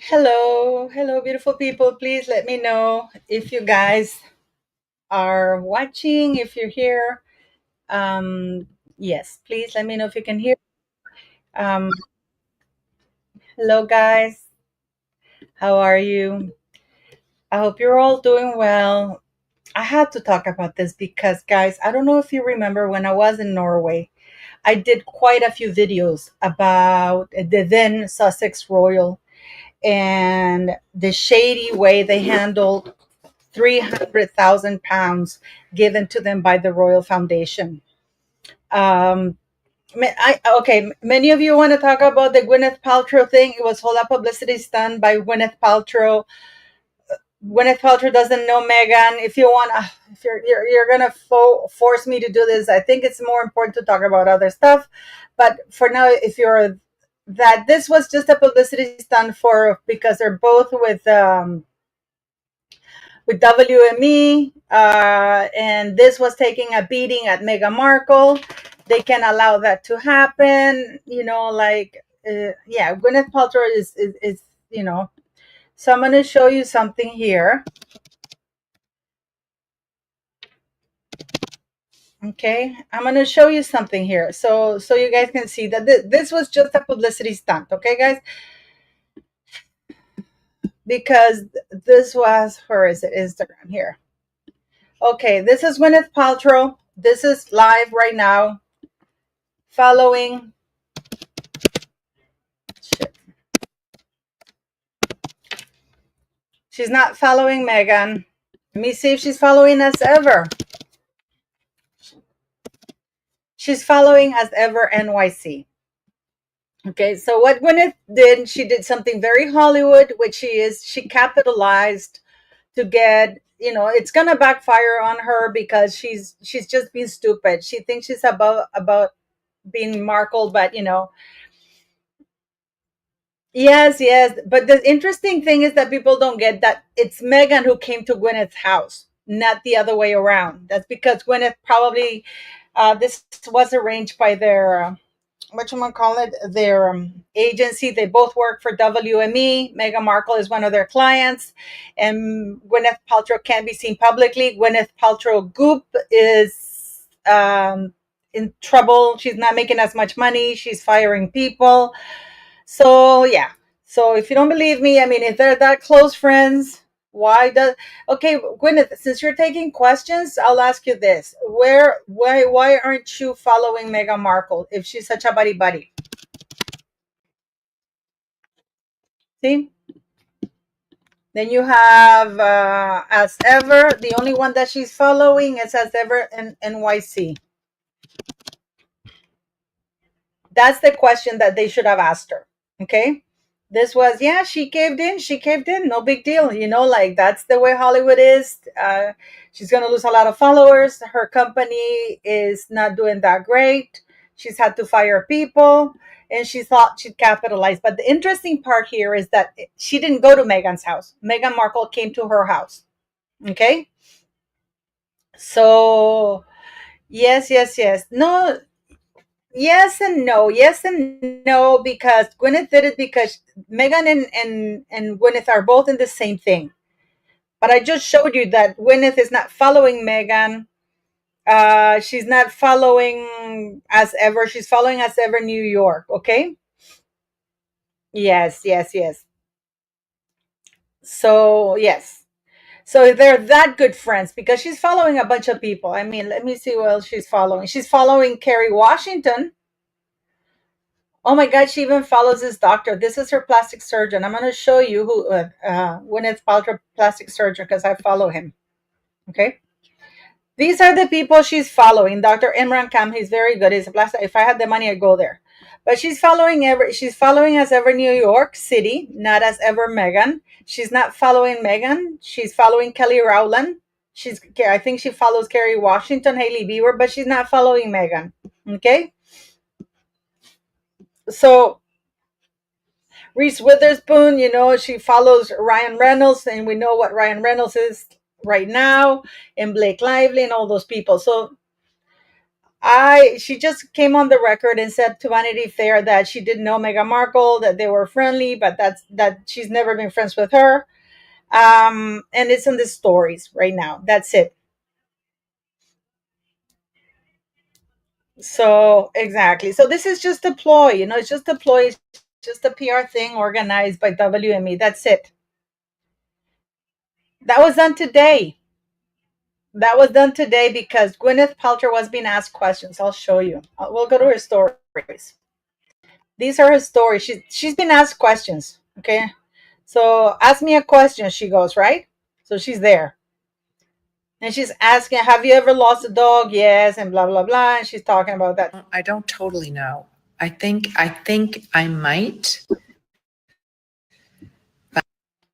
Hello, hello, beautiful people. Please let me know if you guys are watching, if you're here. Um, yes, please let me know if you can hear. Um, Hello, guys. How are you? I hope you're all doing well. I had to talk about this because, guys, I don't know if you remember when I was in Norway, I did quite a few videos about the then Sussex Royal and the shady way they handled 300,000 pounds given to them by the Royal Foundation. Um, okay, many of you want to talk about the Gwyneth Paltrow thing. It was all a publicity stunt by Gwyneth Paltrow. Gwyneth Paltrow doesn't know Megan. If you want, if you're gonna force me to do this, I think it's more important to talk about other stuff. But for now, if you're that this was just a publicity stunt for because they're both with WME, and this was taking a beating at Meghan Markle. They can allow that to happen, yeah. Gwyneth Paltrow is So I'm going to show you something here. Okay, I'm going to show you something here, so you guys can see that this was just a publicity stunt. Okay, guys, because this was where is it? Instagram here. Okay, this is Gwyneth Paltrow. This is live right now. Following. Shit. She's not following Megan. Let me see if she's following us ever. She's following us ever NYC. Okay, so what Gwyneth did, she did something very Hollywood, which she capitalized to get, it's gonna backfire on her because she's just being stupid. She thinks she's about being Markle, but yes, yes. But the interesting thing is that people don't get that it's Megan who came to Gwyneth's house, not the other way around. That's because Gwyneth probably, this was arranged by their, what you want to call it, their agency. They both work for WME. Meghan Markle is one of their clients, and Gwyneth Paltrow can't be seen publicly. Gwyneth Paltrow Goop is in trouble. She's not making as much money. She's firing people. So yeah. So if you don't believe me, I mean, if they're that close friends, why does okay, Gwyneth, since you're taking questions, I'll ask you this. Why aren't you following Meghan Markle if she's such a buddy buddy? See? Then you have as ever, the only one that she's following is as ever in NYC. That's the question that they should have asked her. Okay. This was, yeah, she caved in. She caved in. No big deal. Like that's the way Hollywood is. She's going to lose a lot of followers. Her company is not doing that great. She's had to fire people and she thought she'd capitalize. But the interesting part here is that she didn't go to Meghan's house. Meghan Markle came to her house. Okay. So, yes, yes, yes. No, yes and no. Yes and no, because Gwyneth did it because Megan and Gwyneth are both in the same thing. But I just showed you that Gwyneth is not following Megan. She's not following as ever. She's following as ever New York. Okay. Yes, yes, yes. So yes. So they're that good friends because she's following a bunch of people. I mean, let me see what else she's following. She's following Kerry Washington. Oh my God, she even follows this doctor. This is her plastic surgeon. I'm going to show you who Gwyneth Paltrow plastic surgeon because I follow him. Okay. These are the people she's following. Dr. Imran Khan, he's very good. He's a plastic. If I had the money, I'd go there. But she's following as ever New York City, not as ever Megan. She's not following Megan. She's following Kelly Rowland. I think she follows Kerry Washington, Hailey Bieber, but she's not following Megan. Okay. So Reese Witherspoon, she follows Ryan Reynolds, and we know what Ryan Reynolds is right now, and Blake Lively, and all those people. So She just came on the record and said to Vanity Fair that she didn't know Meghan Markle, that they were friendly, but that she's never been friends with her. And it's in the stories right now. That's it. So exactly. So this is just a ploy, it's just a ploy, it's just a PR thing organized by WME. That's it. That was done today. That was done today because Gwyneth Paltrow was being asked questions. I'll show you. We'll go to her stories. These are her stories. She's been asked questions. Okay. So ask me a question, she goes, right? So she's there. And she's asking, have you ever lost a dog? Yes, and blah blah blah. And she's talking about that. I don't totally know. I think I might.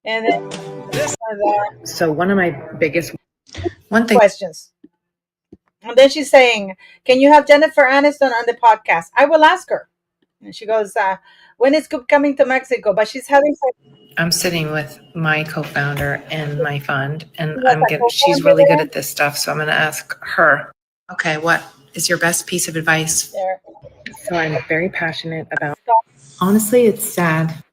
And then So one of my biggest one thing questions. And then she's saying, can you have Jennifer Aniston on the podcast? I will ask her. And she goes, when is Scoop coming to Mexico? But she's having I'm sitting with my co-founder and my fund, and she's co-founder really good at this stuff, so I'm going to ask her. Okay, what is your best piece of advice? there. So I'm very passionate about. Honestly, it's sad.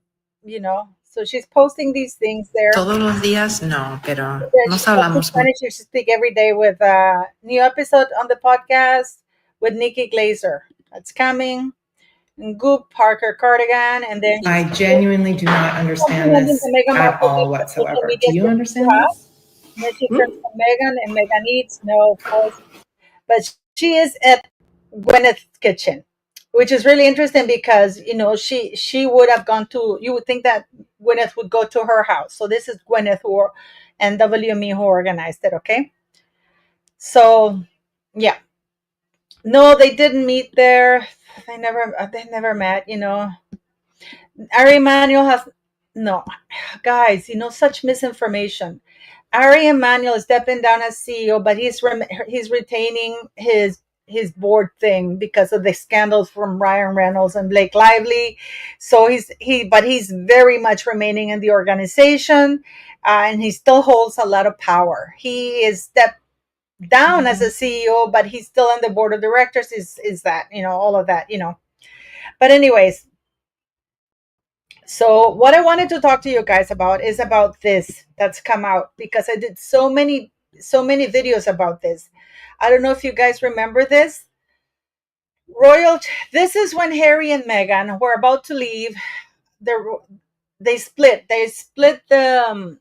So she's posting these things there. Todos los días, no, pero nos She hablamos mucho. Spanish. She speak every day with a new episode on the podcast with Nikki Glazer. That's coming. And Goop Parker Cardigan, and then I genuinely do not understand this at all whatsoever. Do you understand this? And then she turns to Megan, and Megan eats. No, of course. But she is at Gwyneth's kitchen, which is really interesting because she would have gone to. You would think that Gwyneth would go to her house. So this is Gwyneth and WME who organized it. Okay. So yeah, no, they didn't meet there. They never met. Ari Emanuel has no, guys. Such misinformation. Ari Emanuel is stepping down as CEO, but he's retaining his board thing because of the scandals from Ryan Reynolds and Blake Lively. So he's very much remaining in the organization, and he still holds a lot of power. He is stepped down as a CEO, but he's still on the board of directors. Is that all of that? But anyways. So what I wanted to talk to you guys about is about this that's come out because I did so many videos about this. I don't know if you guys remember this. This is when Harry and Meghan were about to leave. They split. They split the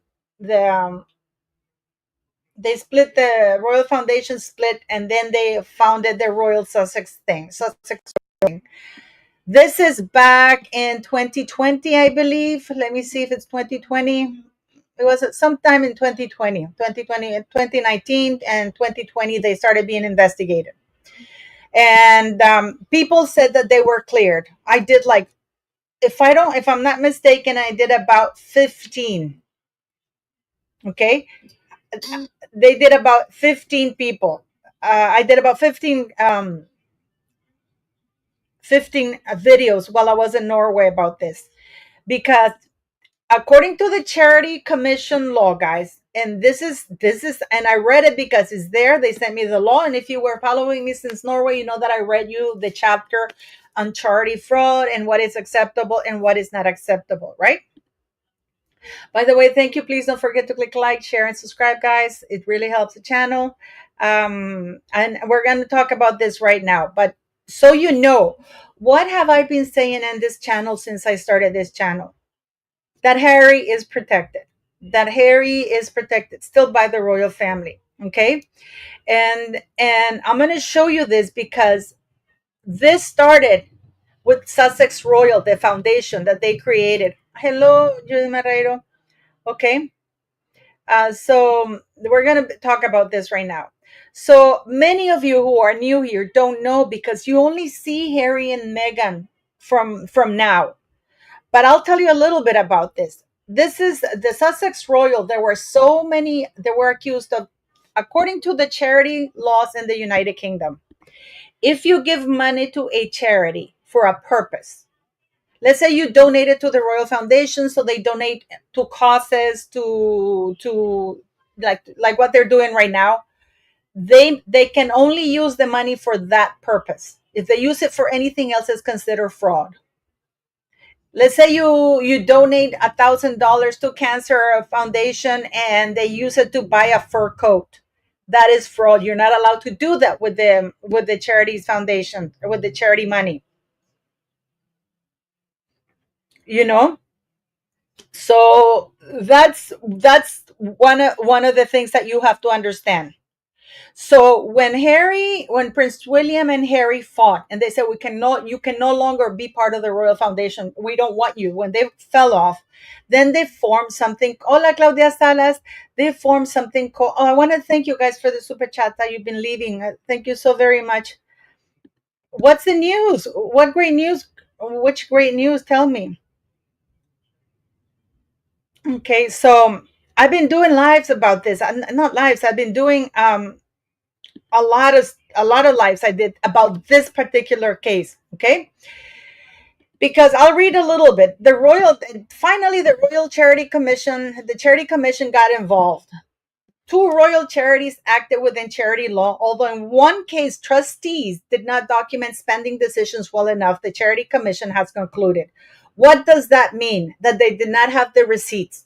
Royal Foundation split, and then they founded the Royal Sussex thing. This is back in 2020, I believe. Let me see if it's 2020. It was sometime in 2019 and 2020, they started being investigated. And people said that they were cleared. I did if I'm not mistaken, I did about 15. Okay. They did about 15 people. I did about 15 videos while I was in Norway about this because according to the Charity Commission law, guys, and this is and I read it because it's there. They sent me the law, and if you were following me since Norway, you know that I read you the chapter on charity fraud and what is acceptable and what is not acceptable, right? By the way, thank you. Please don't forget to click like, share, and subscribe, guys. It really helps the channel. And we're going to talk about this right now. But so what have I been saying on this channel since I started this channel? That Harry is protected. That Harry is protected still by the royal family. Okay. And I'm going to show you this because this started with Sussex Royal, the foundation that they created. Hello, Judy Marrero. Okay. So we're going to talk about this right now. So many of you who are new here don't know because you only see Harry and Meghan from now. But I'll tell you a little bit about this. This is the Sussex Royal. They were accused of, according to the charity laws in the United Kingdom, if you give money to a charity for a purpose, let's say you donate it to the Royal Foundation, so they donate to causes to like what they're doing right now. they can only use the money for that purpose. If they use it for anything else, it's considered fraud. Let's say you donate $1,000 to cancer foundation and they use it to buy a fur coat. That is fraud. You're not allowed to do that with the charities foundation or with the charity money. You know, so that's one of the things that you have to understand. So when Prince William and Harry fought and they said you can no longer be part of the Royal Foundation, we don't want you, when they fell off, then they formed something. Hola, Claudia Salas. They formed something called, oh, I want to thank you guys for the super chat that you've been leaving. Thank you so very much. What's the news? What great news? Which great news? Tell me. Okay, so I've been doing lives about this. Not lives. I've been doing a lot of lives I did about this particular case. Okay, because I'll read a little bit. Finally, the Charity Commission got involved. Two royal charities acted within charity law, although in one case, trustees did not document spending decisions well enough, the Charity Commission has concluded. What does that mean? That they did not have the receipts.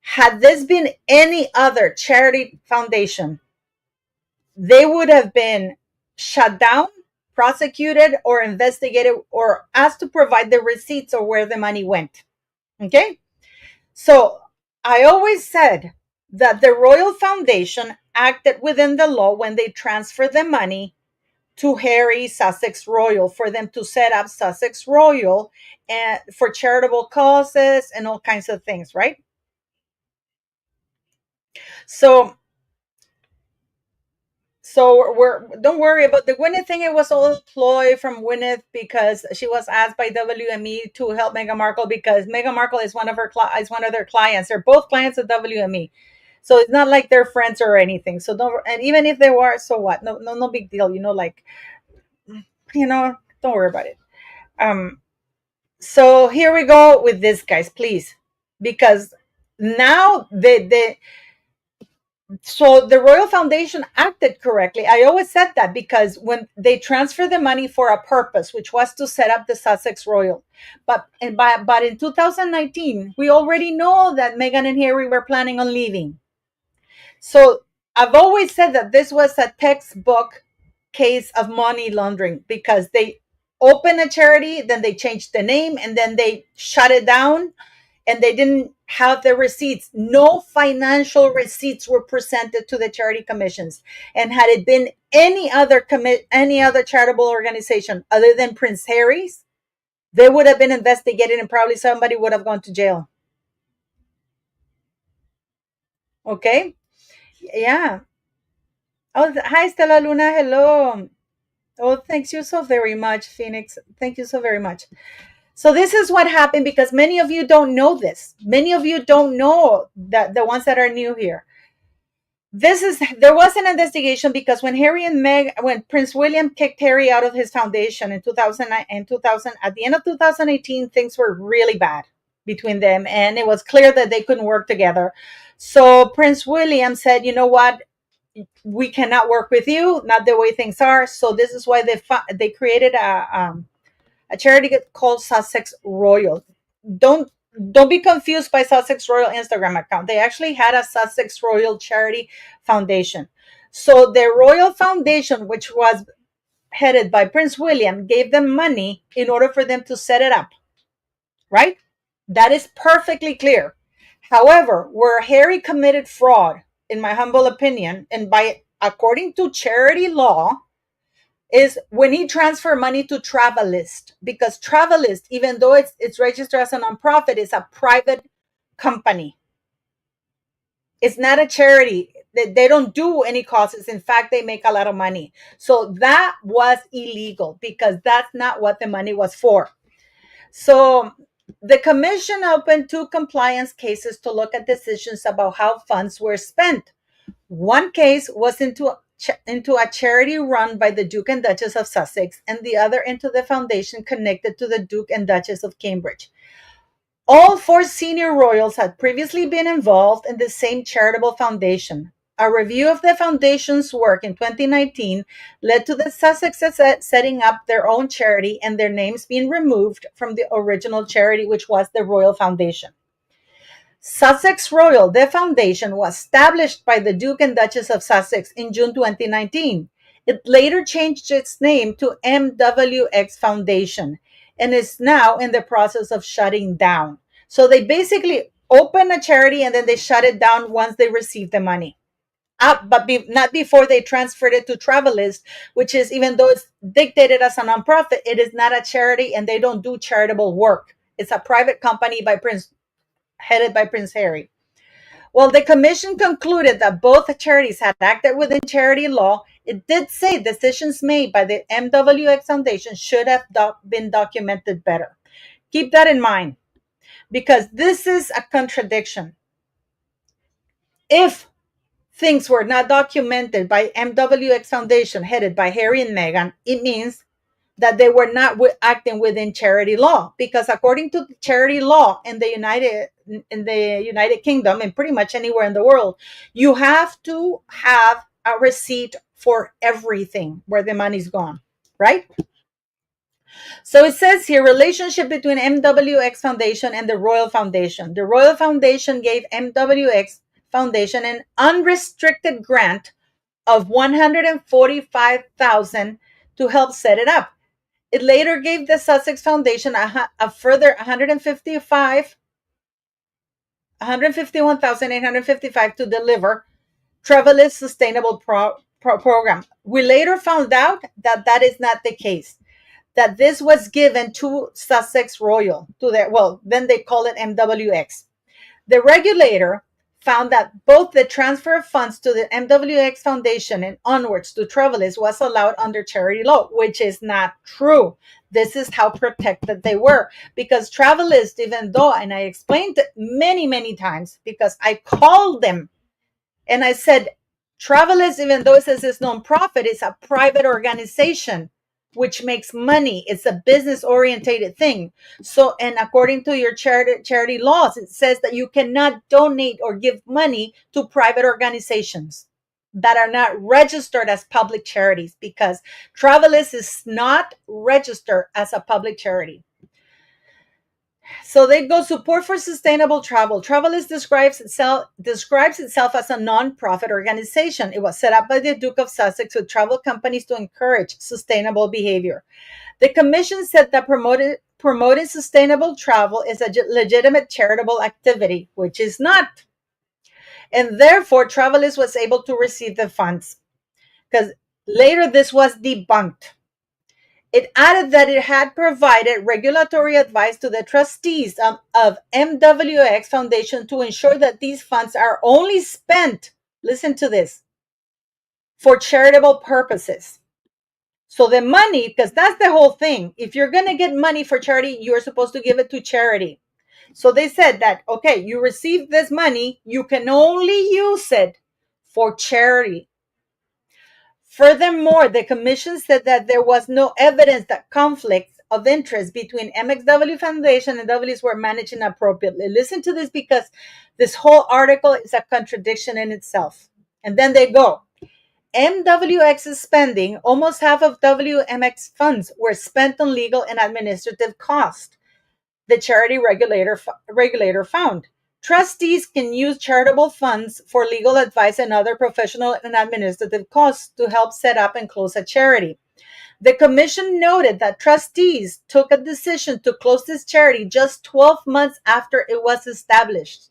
Had this been any other charity foundation, they would have been shut down, prosecuted, or investigated, or asked to provide the receipts or where the money went. Okay? So I always said that the Royal Foundation acted within the law when they transferred the money to Harry Sussex Royal for them to set up Sussex Royal and for charitable causes and all kinds of things, right? So we're don't worry about the Gwyneth thing. It was all a ploy from Gwyneth because she was asked by WME to help Meghan Markle because Meghan Markle is one of their clients. They're both clients of WME, so it's not like they're friends or anything. So don't. And even if they were, so what? No big deal. Don't worry about it. So here we go with this, guys, please, because now so the Royal Foundation acted correctly. I always said that because when they transferred the money for a purpose, which was to set up the Sussex Royal, but in 2019, we already know that Meghan and Harry were planning on leaving. So I've always said that this was a textbook case of money laundering because they opened a charity, then they changed the name, and then they shut it down, and they didn't have the receipts. No financial receipts were presented to the charity commissions. And had it been any other charitable organization other than Prince Harry's, they would have been investigated and probably somebody would have gone to jail. Okay? Yeah. Oh, hi, Stella Luna. Hello. Oh, thanks you so very much, Phoenix. Thank you so very much. So this is what happened because many of you don't know this. Many of you don't know that the ones that are new here. There was an investigation because when when Prince William kicked Harry out of his foundation in 2009 and 2000, at the end of 2018, things were really bad between them, and it was clear that they couldn't work together. So Prince William said, "You know what? We cannot work with you, not the way things are." So this is why they created a charity called Sussex Royal. Don't don't be confused by Sussex Royal Instagram account. They actually had a Sussex Royal Charity Foundation. So the Royal Foundation, which was headed by Prince William, gave them money in order for them to set it up. Right? That is perfectly clear. However, where Harry committed fraud, in my humble opinion, and according to charity law, is when he transferred money to Travelist, because Travelist, even though it's registered as a nonprofit, is a private company. It's not a charity. They don't do any causes. In fact, they make a lot of money. So that was illegal because that's not what the money was for. So the commission opened 2 compliance cases to look at decisions about how funds were spent. One case was into a charity run by the Duke and Duchess of Sussex, and the other into the foundation connected to the Duke and Duchess of Cambridge. All 4 senior royals had previously been involved in the same charitable foundation. A review of the foundation's work in 2019 led to the Sussexes setting up their own charity and their names being removed from the original charity, which was the Royal Foundation. Sussex Royal, the foundation, was established by the Duke and Duchess of Sussex in June 2019. It later changed its name to MWX Foundation and is now in the process of shutting down. So they basically open a charity and then they shut it down once they receive the money. But not before they transferred it to Travelist, which is, even though it's dictated as a nonprofit, it is not a charity and they don't do charitable work. It's a private company headed by Prince Harry. Well, the commission concluded that both charities had acted within charity law. It did say decisions made by the MWX Foundation should have been documented better. Keep that in mind, because this is a contradiction. If things were not documented by MWX Foundation headed by Harry and Meghan, it means that they were not acting within charity law, because according to charity law in the United Kingdom and pretty much anywhere in the world, you have to have a receipt for everything where the money's gone, right? So it says here, relationship between MWX Foundation and the Royal Foundation. The Royal Foundation gave MWX Foundation an unrestricted grant of $145,000 to help set it up. It later gave the Sussex Foundation a further $151,855 to deliver Travelist Sustainable Program. We later found out that that is not the case, that this was given to Sussex Royal, then they call it MWX. The regulator found that both the transfer of funds to the MWX Foundation and onwards to Travelist was allowed under charity law, which is not true. This is how protected they were, because Travelist, even though, and I explained it many, many times, because I called them and I said, Travelist, even though it says it's nonprofit, it's a private organization which makes money. It's a business orientated thing. So, and according to your charity laws, it says that you cannot donate or give money to private organizations that are not registered as public charities, because Travelist is not registered as a public charity. So they go support for sustainable travel. Travelist describes itself as a non-profit organization. It was set up by the Duke of Sussex with travel companies to encourage sustainable behavior. The commission said that promoting sustainable travel is a legitimate charitable activity, which is not. And therefore, Travelist was able to receive the funds, because later this was debunked. It added that it had provided regulatory advice to the trustees of MWX Foundation to ensure that these funds are only spent, listen to this, for charitable purposes. So the money, because that's the whole thing. If you're going to get money for charity, you're supposed to give it to charity. So they said that, okay, you received this money, you can only use it for charity. Furthermore, the commission said that there was no evidence that conflicts of interest between MXW Foundation and W's were managed inappropriately. Listen to this, because this whole article is a contradiction in itself. And then they go, MWX's spending, almost half of WMX funds were spent on legal and administrative costs, the charity regulator found. Trustees can use charitable funds for legal advice and other professional and administrative costs to help set up and close a charity. The commission noted that trustees took a decision to close this charity just 12 months after it was established,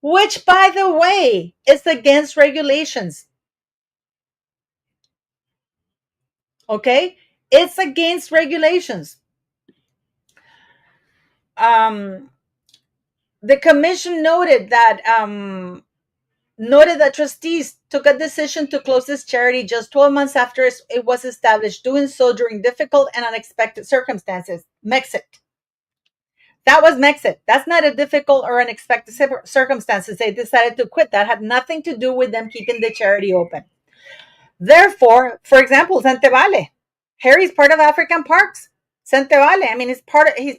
which, by the way, is against regulations. Okay? It's against regulations. The commission noted that trustees took a decision to close this charity just 12 months after it was established, doing so during difficult and unexpected circumstances. Mexit. That was Mexit. That's not a difficult or unexpected circumstances. They decided to quit. That had nothing to do with them keeping the charity open. Therefore, for example, Sentebale. Harry's part of African Parks. Sentebale, I mean, he's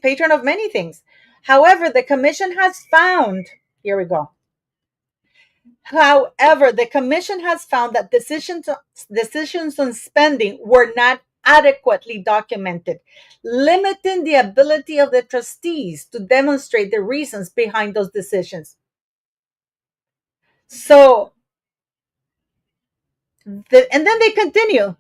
patron of many things. However, the commission has found, here we go, However, the commission has found that decisions on spending were not adequately documented, limiting the ability of the trustees to demonstrate the reasons behind those decisions. So, and then they continue.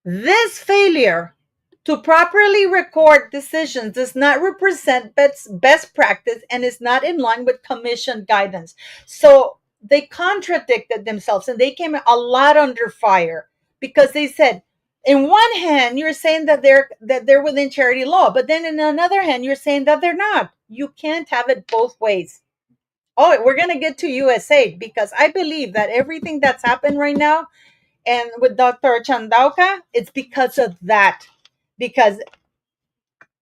This failure to properly record decisions does not represent best practice and is not in line with commission guidance. So they contradicted themselves and they came a lot under fire because they said, in one hand, you're saying that they're within charity law, but then in another hand, you're saying that they're not. You can't have it both ways. Oh, we're gonna get to USA because I believe that everything that's happened right now and with Dr. Chandauka, it's because of that. Because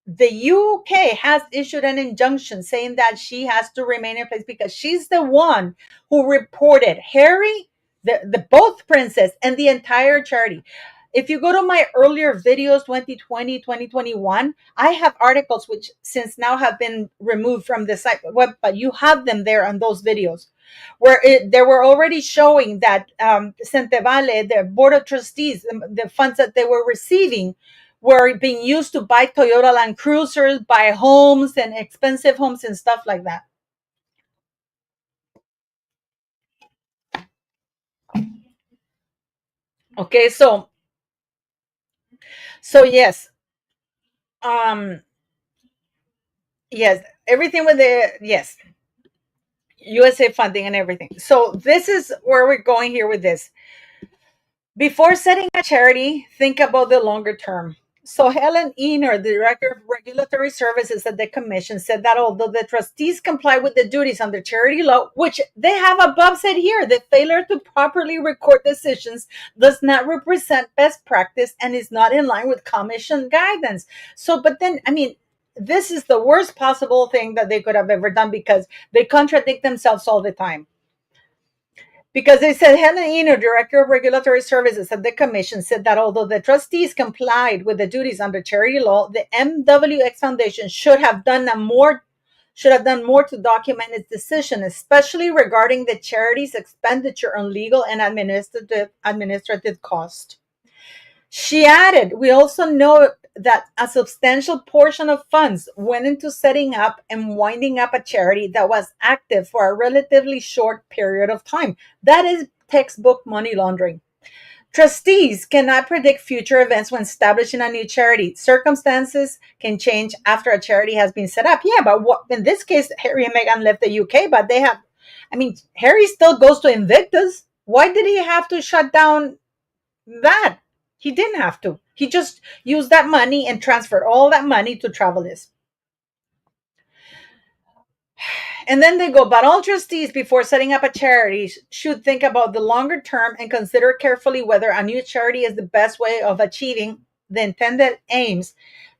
the UK has issued an injunction saying that she has to remain in place because she's the one who reported Harry, the both princess and the entire charity. If you go to my earlier videos, 2020, 2021, I have articles which since now have been removed from the site web, but you have them there on those videos where they were already showing that Sentebale, the board of trustees, the funds that they were receiving were being used to buy Toyota Land Cruisers, buy homes and expensive homes and stuff like that. Okay, so yes, um, yes, everything with the yes, USA funding and everything. So this is where we're going here with this. Before setting a charity, think about the longer term. So Helen Ener, the Director of Regulatory Services at the Commission, said that although the trustees comply with the duties under charity law, which they have above said here, the failure to properly record decisions does not represent best practice and is not in line with Commission guidance. So, but then, I mean, this is the worst possible thing that they could have ever done because they contradict themselves all the time. Because they said Helen Eno, Director of Regulatory Services at the Commission, said that although the trustees complied with the duties under charity law, the MWX Foundation should have done more to document its decision, especially regarding the charity's expenditure on legal and administrative costs. She added, we also note that a substantial portion of funds went into setting up and winding up a charity that was active for a relatively short period of time. That is textbook money laundering. Trustees cannot predict future events when establishing a new charity. Circumstances can change after a charity has been set up. Yeah, but in this case, Harry and Meghan left the UK, but Harry still goes to Invictus. Why did he have to shut down that? He didn't have to. He just used that money and transferred all that money to Travelist. And then they go, but all trustees before setting up a charity should think about the longer term and consider carefully whether a new charity is the best way of achieving the intended aims.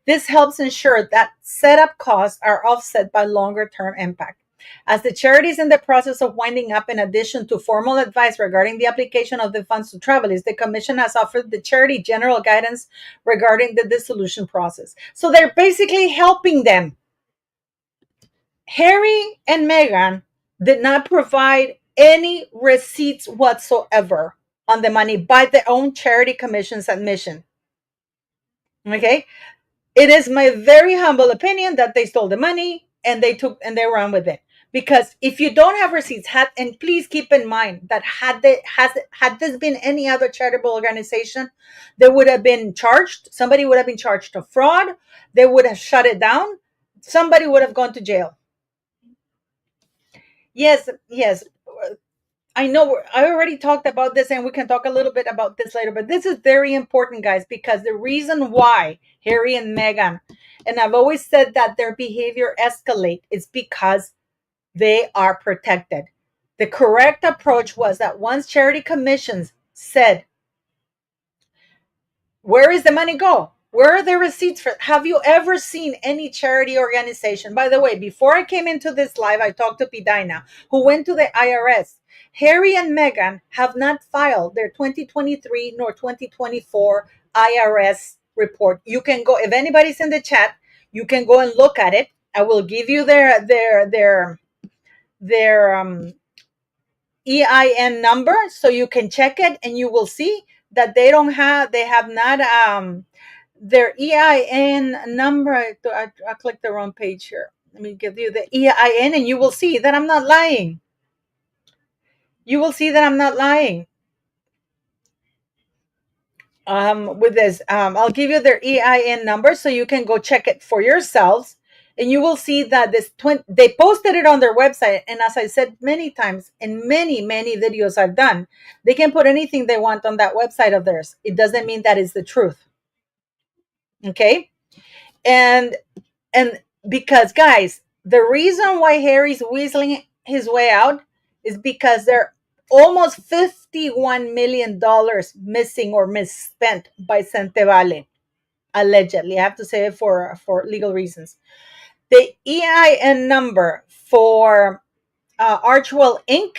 This helps ensure that setup costs are offset by longer term impact. As the charity is in the process of winding up, in addition to formal advice regarding the application of the funds to Travelers, the Commission has offered the charity general guidance regarding the dissolution process. So they're basically helping them. Harry and Meghan did not provide any receipts whatsoever on the money by their own charity commission's admission. Okay? It is my very humble opinion that they stole the money and they ran with it. Because if you don't have receipts, and please keep in mind that had this been any other charitable organization, they would have been charged. Somebody would have been charged of fraud. They would have shut it down. Somebody would have gone to jail. Yes. I know I already talked about this and we can talk a little bit about this later, but this is very important, guys, because the reason why Harry and Meghan, and I've always said that their behavior escalate, is because they are protected. The correct approach was that once charity commissions said, where is the money go? Where are the receipts for? Have you ever seen any charity organization? By the way, before I came into this live, I talked to Pidina, who went to the IRS. Harry and Meghan have not filed their 2023 nor 2024 IRS report. You can go, if anybody's in the chat, you can go and look at it. I will give you their EIN number so you can check it, and you will see that they have not their EIN number. I clicked the wrong page here. Let me give you the EIN, and you will see that I'm not lying. You will see that I'm not lying. With this, I'll give you their EIN number so you can go check it for yourselves, and you will see that they posted it on their website. And as I said many times in many videos I've done, they can put anything they want on that website of theirs. It doesn't mean that is the truth. Okay, and and because, guys, the reason why Harry's weaseling his way out is because there are almost $51 million missing or misspent by Sentebale, allegedly. I have to say it for legal reasons. The EIN number for Archwell Inc.,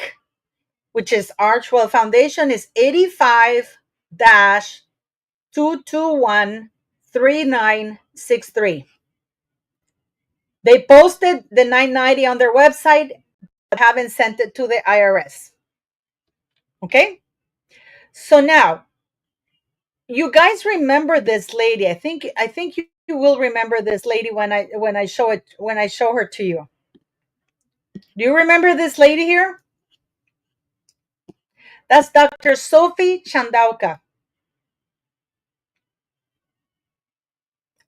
which is Archwell Foundation, is 85-221-3963. They posted the 990 on their website, but haven't sent it to the IRS. Okay? So now, you guys remember this lady. I think you will remember this lady when I show her to you. Do you remember this lady here? That's Dr. Sophie Chandauka.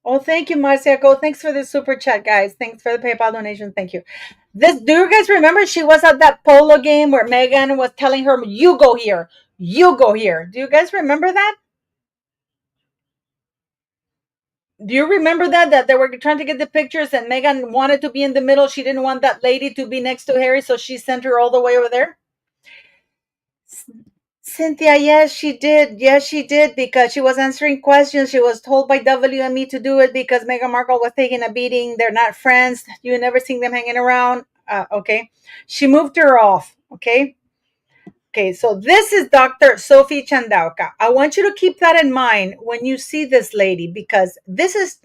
Oh, thank you, Marcia. Go. Thanks for the super chat, guys. Thanks for the PayPal donation. Thank you. Do you guys remember she was at that polo game where Megan was telling her, "You go here, you go here"? Do you guys remember that? Do you remember that they were trying to get the pictures and Megan wanted to be in the middle? She didn't want that lady to be next to Harry, so she sent her all the way over there. Cynthia, yes, she did. Yes, she did, because she was answering questions. She was told by WME to do it because Meghan Markle was taking a beating. They're not friends. You never seen them hanging around. Okay. She moved her off. Okay. Okay, so this is Dr. Sophie Chandauka. I want you to keep that in mind when you see this lady, because this is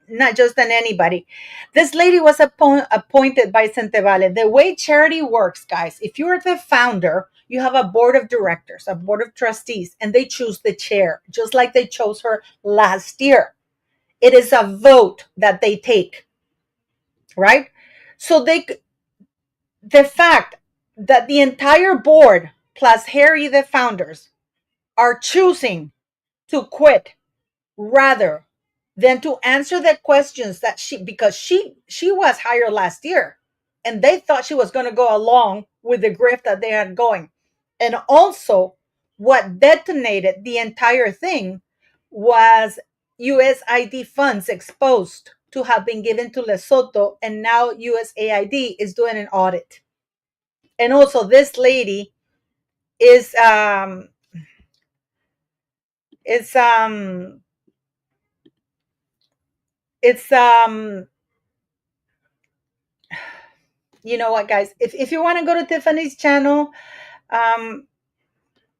not just an anybody. This lady was appointed by Sentebale. The way charity works, guys, if you're the founder, you have a board of directors, a board of trustees, and they choose the chair, just like they chose her last year. It is a vote that they take, right? So the fact that the entire board plus Harry, the founders, are choosing to quit rather than to answer the questions that because she was hired last year, and they thought she was going to go along with the grift that they had going. And also, what detonated the entire thing was USAID funds exposed to have been given to Lesotho, and now USAID is doing an audit. And also, this lady is it's it's you know what, guys, if you want to go to Tiffany's channel, um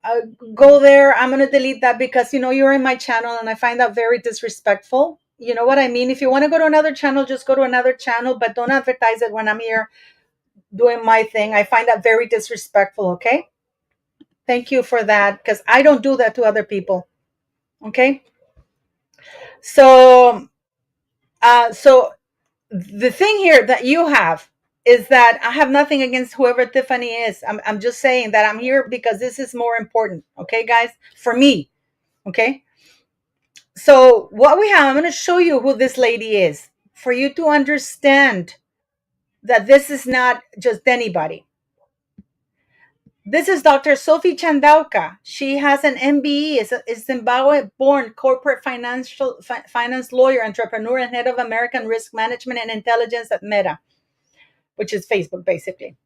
uh, go there. I'm going to delete that because you're in my channel and I find that very disrespectful. You know what I mean? If you want to go to another channel, just go to another channel, but don't advertise it when I'm here doing my thing. I find that very disrespectful. Okay, thank you for that, because I don't do that to other people. Okay, so so the thing here that you have is that I have nothing against whoever Tiffany is. I'm just saying that I'm here because this is more important. Okay, guys, for me. Okay, so what we have, I'm going to show you who this lady is for you to understand that this is not just anybody. This is Dr. Sophie Chandauka. She has an MBE, is a Zimbabwe-born corporate finance lawyer, entrepreneur, and head of American risk management and intelligence at Meta, which is Facebook, basically.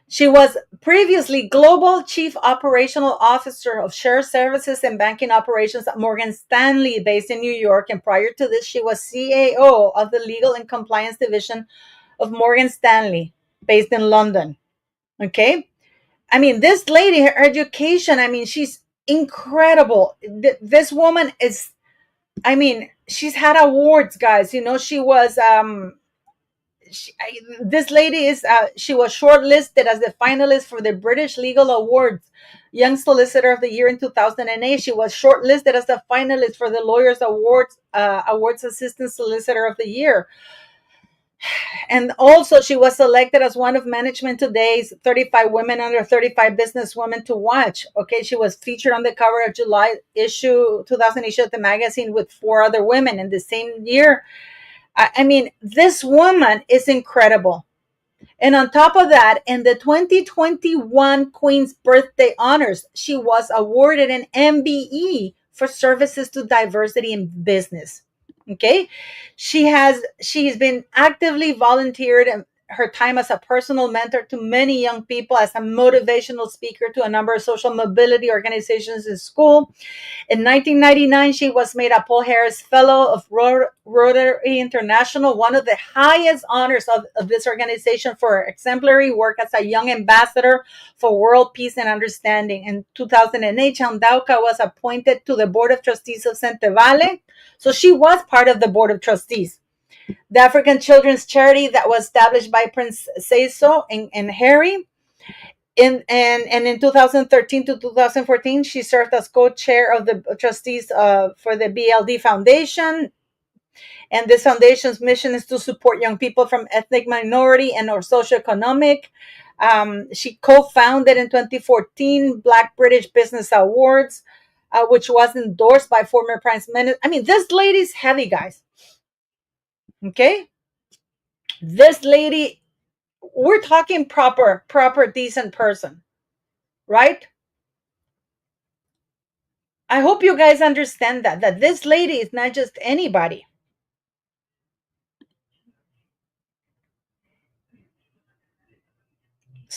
She was previously Global Chief Operational Officer of Shared Services and Banking Operations at Morgan Stanley, based in New York. And prior to this, she was CAO of the Legal and Compliance Division of Morgan Stanley, based in London. Okay? I mean, this lady, her education, I mean, she's incredible. This woman is, I mean, she's had awards, guys. She was This lady is she was shortlisted as the finalist for the British Legal Awards Young Solicitor of the Year in 2008. She was shortlisted as the finalist for the Lawyers Awards Assistant Solicitor of the Year. And also, she was selected as one of Management Today's 35 Women Under 35 Businesswomen to Watch. Okay, she was featured on the cover of July 2000 issue of the magazine with four other women in the same year. I mean, this woman is incredible. And on top of that, in the 2021 Queen's Birthday Honors, she was awarded an MBE for services to diversity in business. Okay, she's been actively volunteered her time as a personal mentor to many young people, as a motivational speaker to a number of social mobility organizations in school. In 1999, she was made a Paul Harris Fellow of Rotary International, one of the highest honors of this organization, for her exemplary work as a young ambassador for world peace and understanding. In 2008, Chandauka was appointed to the Board of Trustees of Sentebale. So she was part of the Board of Trustees, the African Children's Charity that was established by Prince Seiso and Harry. In 2013 to 2014, she served as co-chair of the trustees for the BLD Foundation. And this foundation's mission is to support young people from ethnic minority and or socioeconomic. She co-founded in 2014 Black British Business Awards, which was endorsed by former Prime Minister. I mean, this lady's heavy, guys. Okay? This lady, we're talking proper, decent person, right? I hope you guys understand that this lady is not just anybody.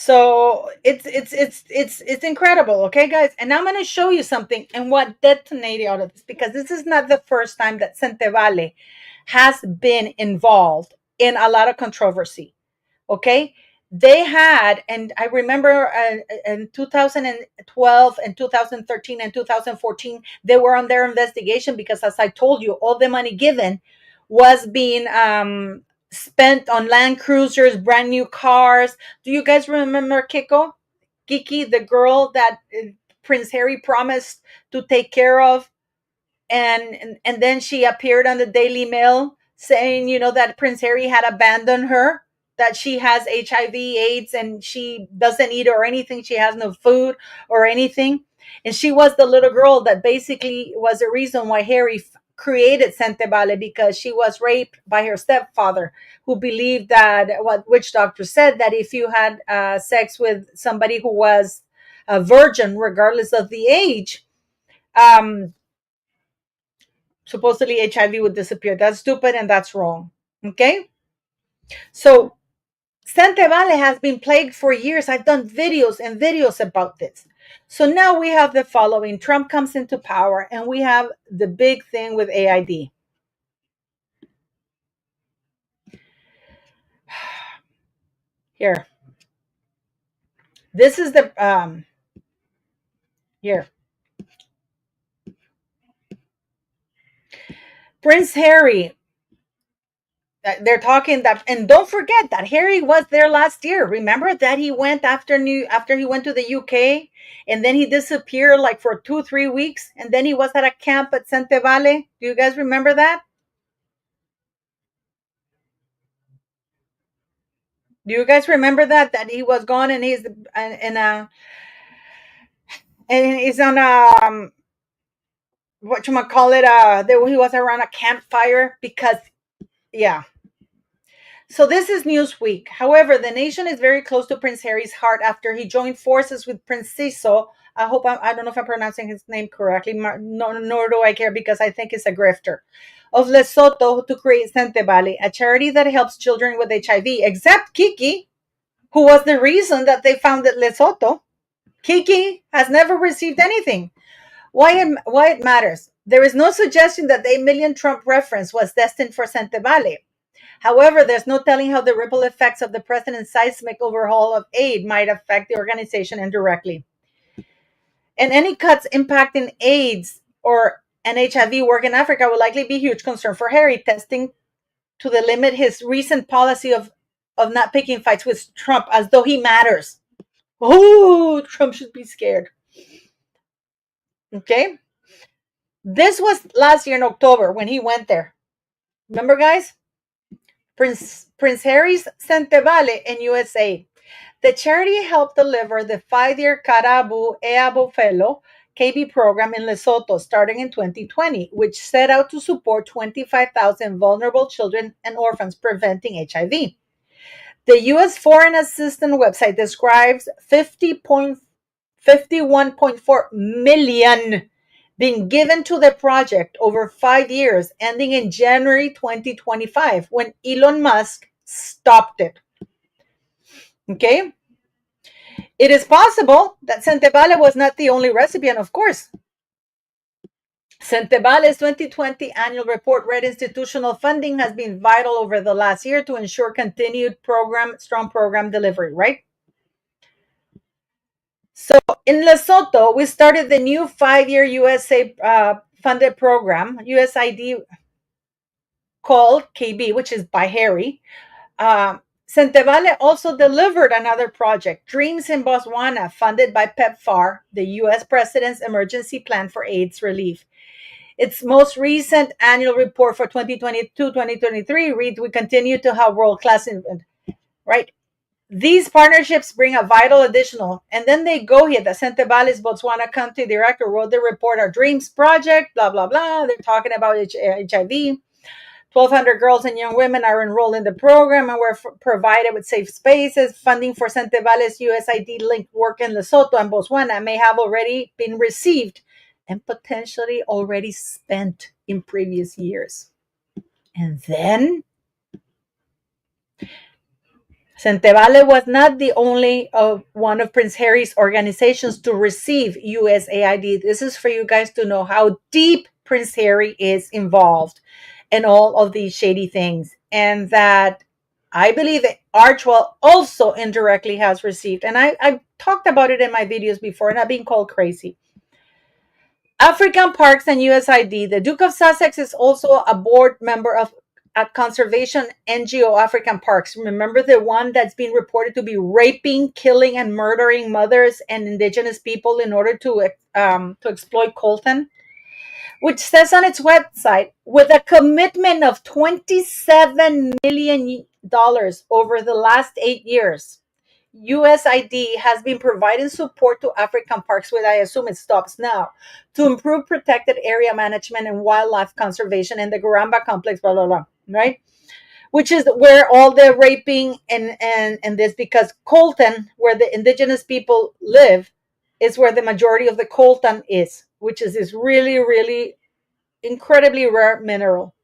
So it's incredible, okay, guys. And I'm going to show you something and what detonated out of this, because this is not the first time that Sentebale has been involved in a lot of controversy. Okay, they had, and I remember in 2012 and 2013 and 2014, they were on their investigation because, as I told you, all the money given was being spent on Land Cruisers, brand new cars. Do you guys remember Kiki, the girl that Prince Harry promised to take care of? And then she appeared on the Daily Mail saying, that Prince Harry had abandoned her, that she has HIV, AIDS, and she doesn't eat or anything. She has no food or anything. And she was the little girl that basically was the reason why Harry created Sentebale, because she was raped by her stepfather, who believed that what witch doctor said, that if you had sex with somebody who was a virgin, regardless of the age, um, supposedly HIV would disappear. That's stupid and that's wrong. Okay? So Sentebale has been plagued for years. I've done videos and videos about this. So now we have the following. Trump comes into power and we have the big thing with AID. Here. This is the here. Prince Harry, they're talking that, and don't forget that Harry was there last year. Remember that he went after he went to the UK, and then he disappeared like for 2-3 weeks, and then he was at a camp at Sentebale. Do you guys remember that? Do you guys remember that he was gone and he's and he's on what you might call it, he was around a campfire because, yeah. So this is Newsweek. However, the nation is very close to Prince Harry's heart after he joined forces with Prince Siso. I don't know if I'm pronouncing his name correctly, nor do I care, because I think it's a grifter, of Lesotho, to create Sentebale, a charity that helps children with HIV, except Kiki, who was the reason that they founded Lesotho. Kiki has never received anything. Why it matters? There is no suggestion that the 8 million Trump reference was destined for Sentebale. However, there's no telling how the ripple effects of the president's seismic overhaul of aid might affect the organization indirectly. And any cuts impacting AIDS or an HIV work in Africa will likely be a huge concern for Harry, testing to the limit his recent policy of of not picking fights with Trump as though he matters. Oh, Trump should be scared. Okay? This was last year in October when he went there. Remember, guys? Prince Harry's Sentebale in USA. The charity helped deliver the 5-year Karabu Eabo Fellow KB program in Lesotho starting in 2020, which set out to support 25,000 vulnerable children and orphans preventing HIV. The U.S. Foreign Assistance website describes 51.4 million being given to the project over 5 years, ending in January 2025 when Elon Musk stopped it. Okay? It is possible that Sentebale was not the only recipient, of course. Sentebale's 2020 annual report read institutional funding has been vital over the last year to ensure continued strong program delivery, right? So in Lesotho, we started the new 5-year USA funded program, USID, called KB, which is by Harry. Sentebale also delivered another project, Dreams in Botswana, funded by PEPFAR, the U.S. President's Emergency Plan for AIDS Relief. Its most recent annual report for 2022-2023 reads, we continue to have world-class, right? These partnerships bring a vital additional, and then they go here. The Sentebale's Botswana country director wrote the report, Our Dreams Project, blah, blah, blah. They're talking about HIV. 1,200 girls and young women are enrolled in the program and were provided with safe spaces. Funding for Sentebale's USID linked work in Lesotho and Botswana may have already been received and potentially already spent in previous years. And then Sentebale was not the only one of Prince Harry's organizations to receive USAID. This is for you guys to know how deep Prince Harry is involved in all of these shady things. And that I believe that Archwell also indirectly has received. And I've talked about it in my videos before, and I've been called crazy. African Parks and USID. The Duke of Sussex is also a board member of at conservation NGO African Parks. Remember the one that's been reported to be raping, killing, and murdering mothers and indigenous people in order to exploit coltan? Which says on its website, with a commitment of $27 million over the last 8 years, USID has been providing support to African parks, which I assume it stops now, to improve protected area management and wildlife conservation in the Garamba complex, blah, blah, blah, right? Which is where all the raping and this, because coltan, where the indigenous people live, is where the majority of the coltan is, which is this really, really incredibly rare mineral.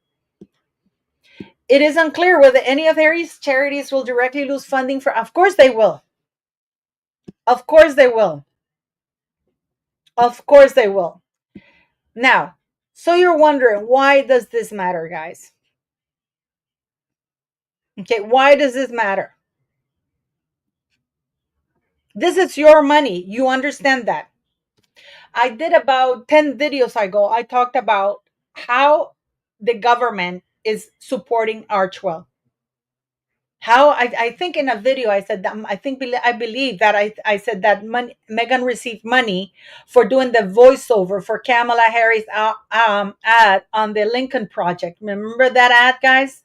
It is unclear whether any of Harry's charities will directly lose funding for. Of course they will. Of course they will. Of course they will. Now, so you're wondering, why does this matter, guys? Okay, why does this matter? This is your money. You understand that. I did about 10 videos ago. I talked about how the government is supporting Archwell. How I think in a video I said that I believe that I said that Meghan received money for doing the voiceover for Kamala Harris ad on the Lincoln Project. Remember that ad, guys?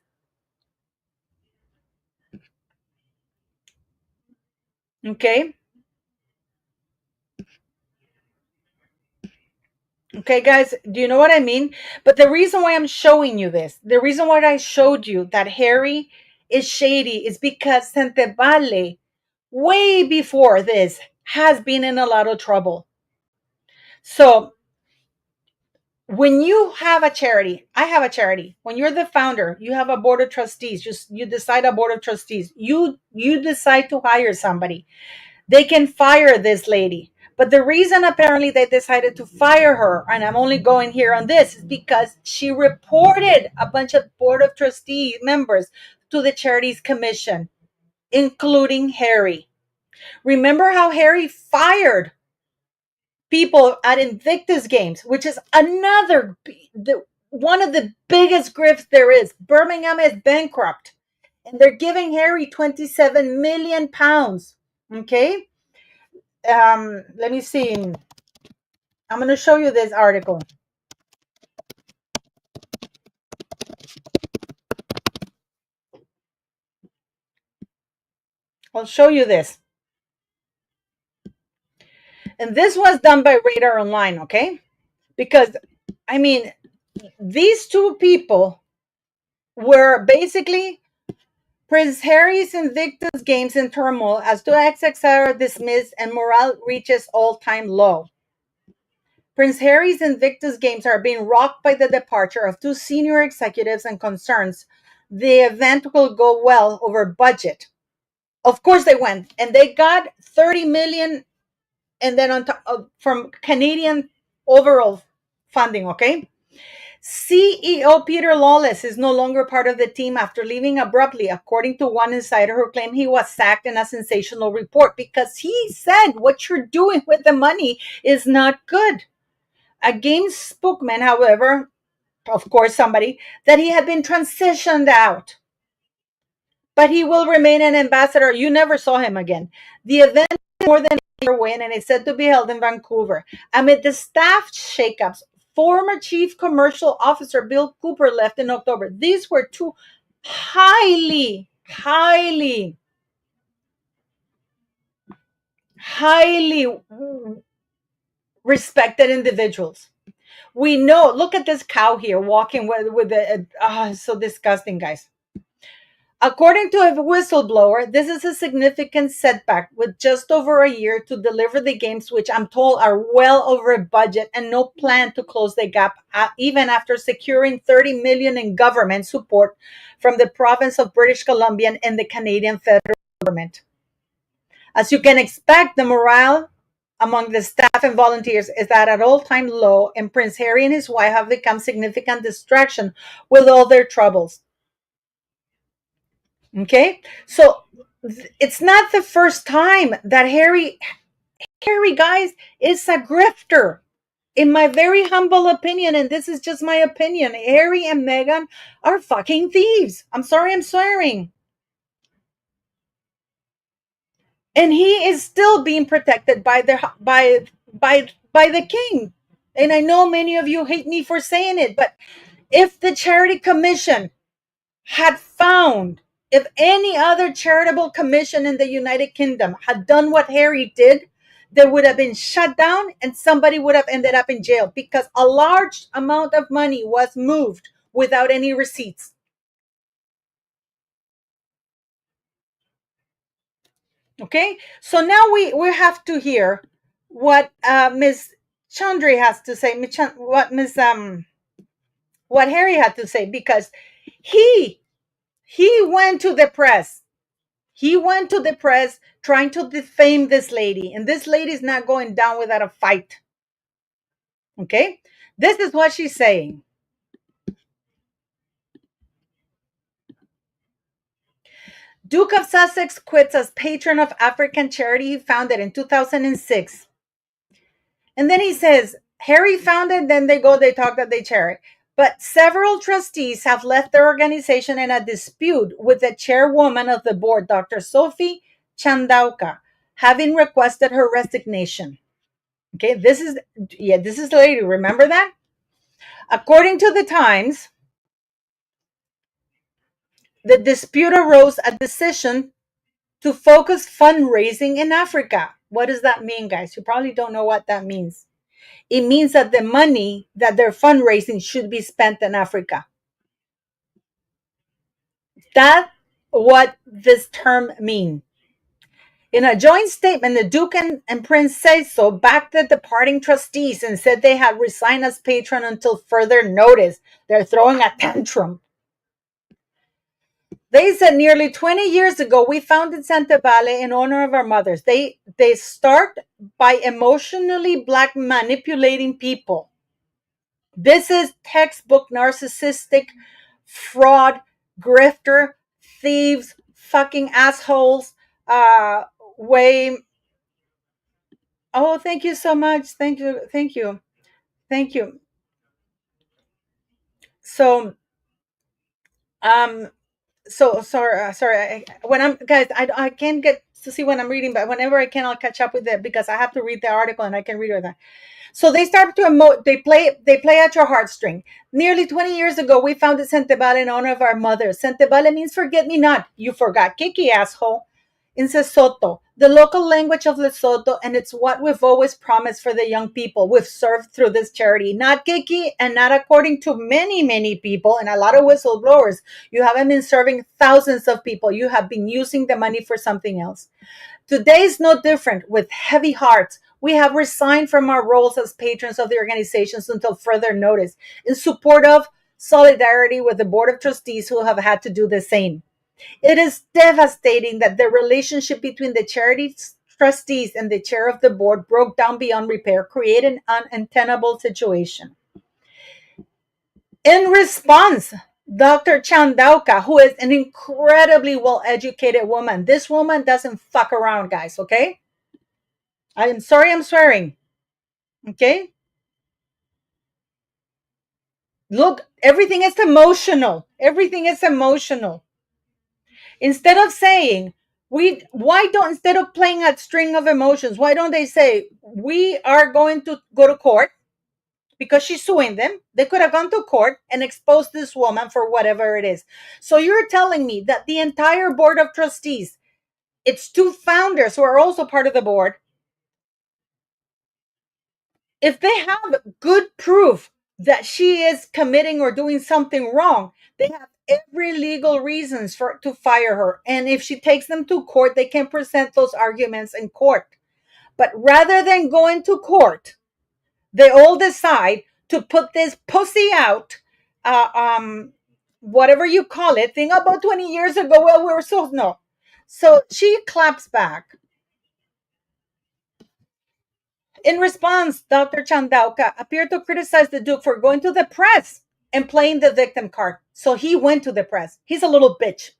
Okay. Okay, guys, do you know what I mean? But the reason why I'm showing you this, the reason why I showed you that Harry is shady is because Sentebale, way before this, has been in a lot of trouble. So when you have a charity, I have a charity. When you're the founder, you have a board of trustees. You decide a board of trustees. You decide to hire somebody. They can fire this lady. But the reason apparently they decided to fire her, and I'm only going here on this, is because she reported a bunch of board of trustee members to the charities commission, including Harry. Remember how Harry fired people at Invictus Games, which is one of the biggest grifts there is. Birmingham is bankrupt. and they're giving Harry 27 million pounds. Okay. Let me see. I'm going to show you this article. I'll show you this. And this was done by Radar Online, okay? Because, I mean, these two people were basically Prince Harry's Invictus Games in turmoil as two execs are dismissed and morale reaches all-time low. Prince Harry's Invictus Games are being rocked by the departure of two senior executives and concerns the event will go well over budget. Of course they went, and they got 30 million, and then on top from Canadian overall funding, okay? CEO Peter Lawless is no longer part of the team after leaving abruptly, according to one insider who claimed he was sacked in a sensational report because he said what you're doing with the money is not good. A game spokesman, however, of course, somebody, that he had been transitioned out, but he will remain an ambassador. You never saw him again. The event is more than a year away, and it's said to be held in Vancouver. Amid the staff shakeups, former Chief Commercial Officer Bill Cooper left in October. These were two highly respected individuals. We know, look at this cow here walking with the, so disgusting, guys. According to a whistleblower, this is a significant setback with just over a year to deliver the games, which I'm told are well over budget, and no plan to close the gap, even after securing 30 million in government support from the province of British Columbia and the Canadian federal government. As you can expect, the morale among the staff and volunteers is at an all-time low, and Prince Harry and his wife have become significant distraction with all their troubles. Okay, so it's not the first time that Harry, guys, is a grifter. In my very humble opinion, and this is just my opinion, Harry and Meghan are fucking thieves. I'm sorry, I'm swearing. And he is still being protected by the king. And I know many of you hate me for saying it, but if the Charity Commission had found, if any other charitable commission in the United Kingdom had done what Harry did, they would have been shut down and somebody would have ended up in jail because a large amount of money was moved without any receipts. Okay, so now we have to hear what Ms. Chandri has to say, what Harry had to say, because he went to the press. He went to the press trying to defame this lady, and this lady's not going down without a fight. Okay? This is what she's saying. Duke of Sussex quits as patron of African charity he founded in 2006. And then he says, Harry founded, then they talk that they charity. But several trustees have left their organization in a dispute with the chairwoman of the board, Dr. Sophie Chandauka, having requested her resignation. Okay, this is the lady. Remember that? According to the Times, the dispute arose a decision to focus fundraising in Africa. What does that mean, guys? You probably don't know what that means. It means that the money that they're fundraising should be spent in Africa. That's what this term means. In a joint statement, the Duke and Prince say so, backed the departing trustees and said they had resigned as patron until further notice. They're throwing a tantrum. They said nearly 20 years ago, we founded Sentebale in honor of our mothers. They start by emotionally black manipulating people. This is textbook narcissistic, fraud, grifter, thieves, fucking assholes, way. Oh, thank you so much. Thank you. Thank you. Thank you. So, um, So sorry, sorry. When I'm guys, I can't get to see when I'm reading, but whenever I can, I'll catch up with it because I have to read the article and I can read it. So they start to emote. They play at your heartstring. Nearly 20 years ago, we founded Sentebale in honor of our mothers. Sentebale means forget me not. You forgot Kiki, asshole. In Sesotho, the local language of Lesotho, and it's what we've always promised for the young people we've served through this charity. Not Kiki, and not according to many, many people and a lot of whistleblowers. You haven't been serving thousands of people. You have been using the money for something else. Today is no different. With heavy hearts, we have resigned from our roles as patrons of the organizations until further notice, in support of solidarity with the Board of Trustees who have had to do the same. It is devastating that the relationship between the charity's trustees and the chair of the board broke down beyond repair, creating an untenable situation. In response, Dr. Chandauka, who is an incredibly well-educated woman, this woman doesn't fuck around, guys, okay? I'm sorry I'm swearing, okay? Look, everything is emotional. Everything is emotional. Instead of saying, why don't, instead of playing a string of emotions, why don't they say, we are going to go to court because she's suing them? They could have gone to court and exposed this woman for whatever it is. So you're telling me that the entire board of trustees, it's two founders who are also part of the board, if they have good proof that she is committing or doing something wrong, they have every legal reasons for to fire her. And if she takes them to court, they can present those arguments in court. But rather than going to court, they all decide to put this pussy out, uh, um, whatever you call it, thing about 20 years ago. Well, we were so no. So she claps back. In response, Dr. Chandauka appeared to criticize the Duke for going to the press and playing the victim card. So he went to the press. He's a little bitch.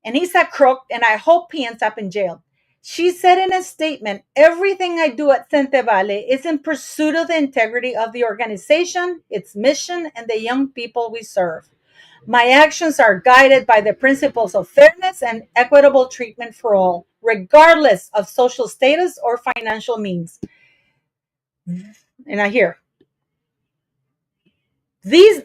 And he's a crook, and I hope he ends up in jail. She said in a statement, everything I do at Sentebale is in pursuit of the integrity of the organization, its mission, and the young people we serve. My actions are guided by the principles of fairness and equitable treatment for all, regardless of social status or financial means. And I hear, these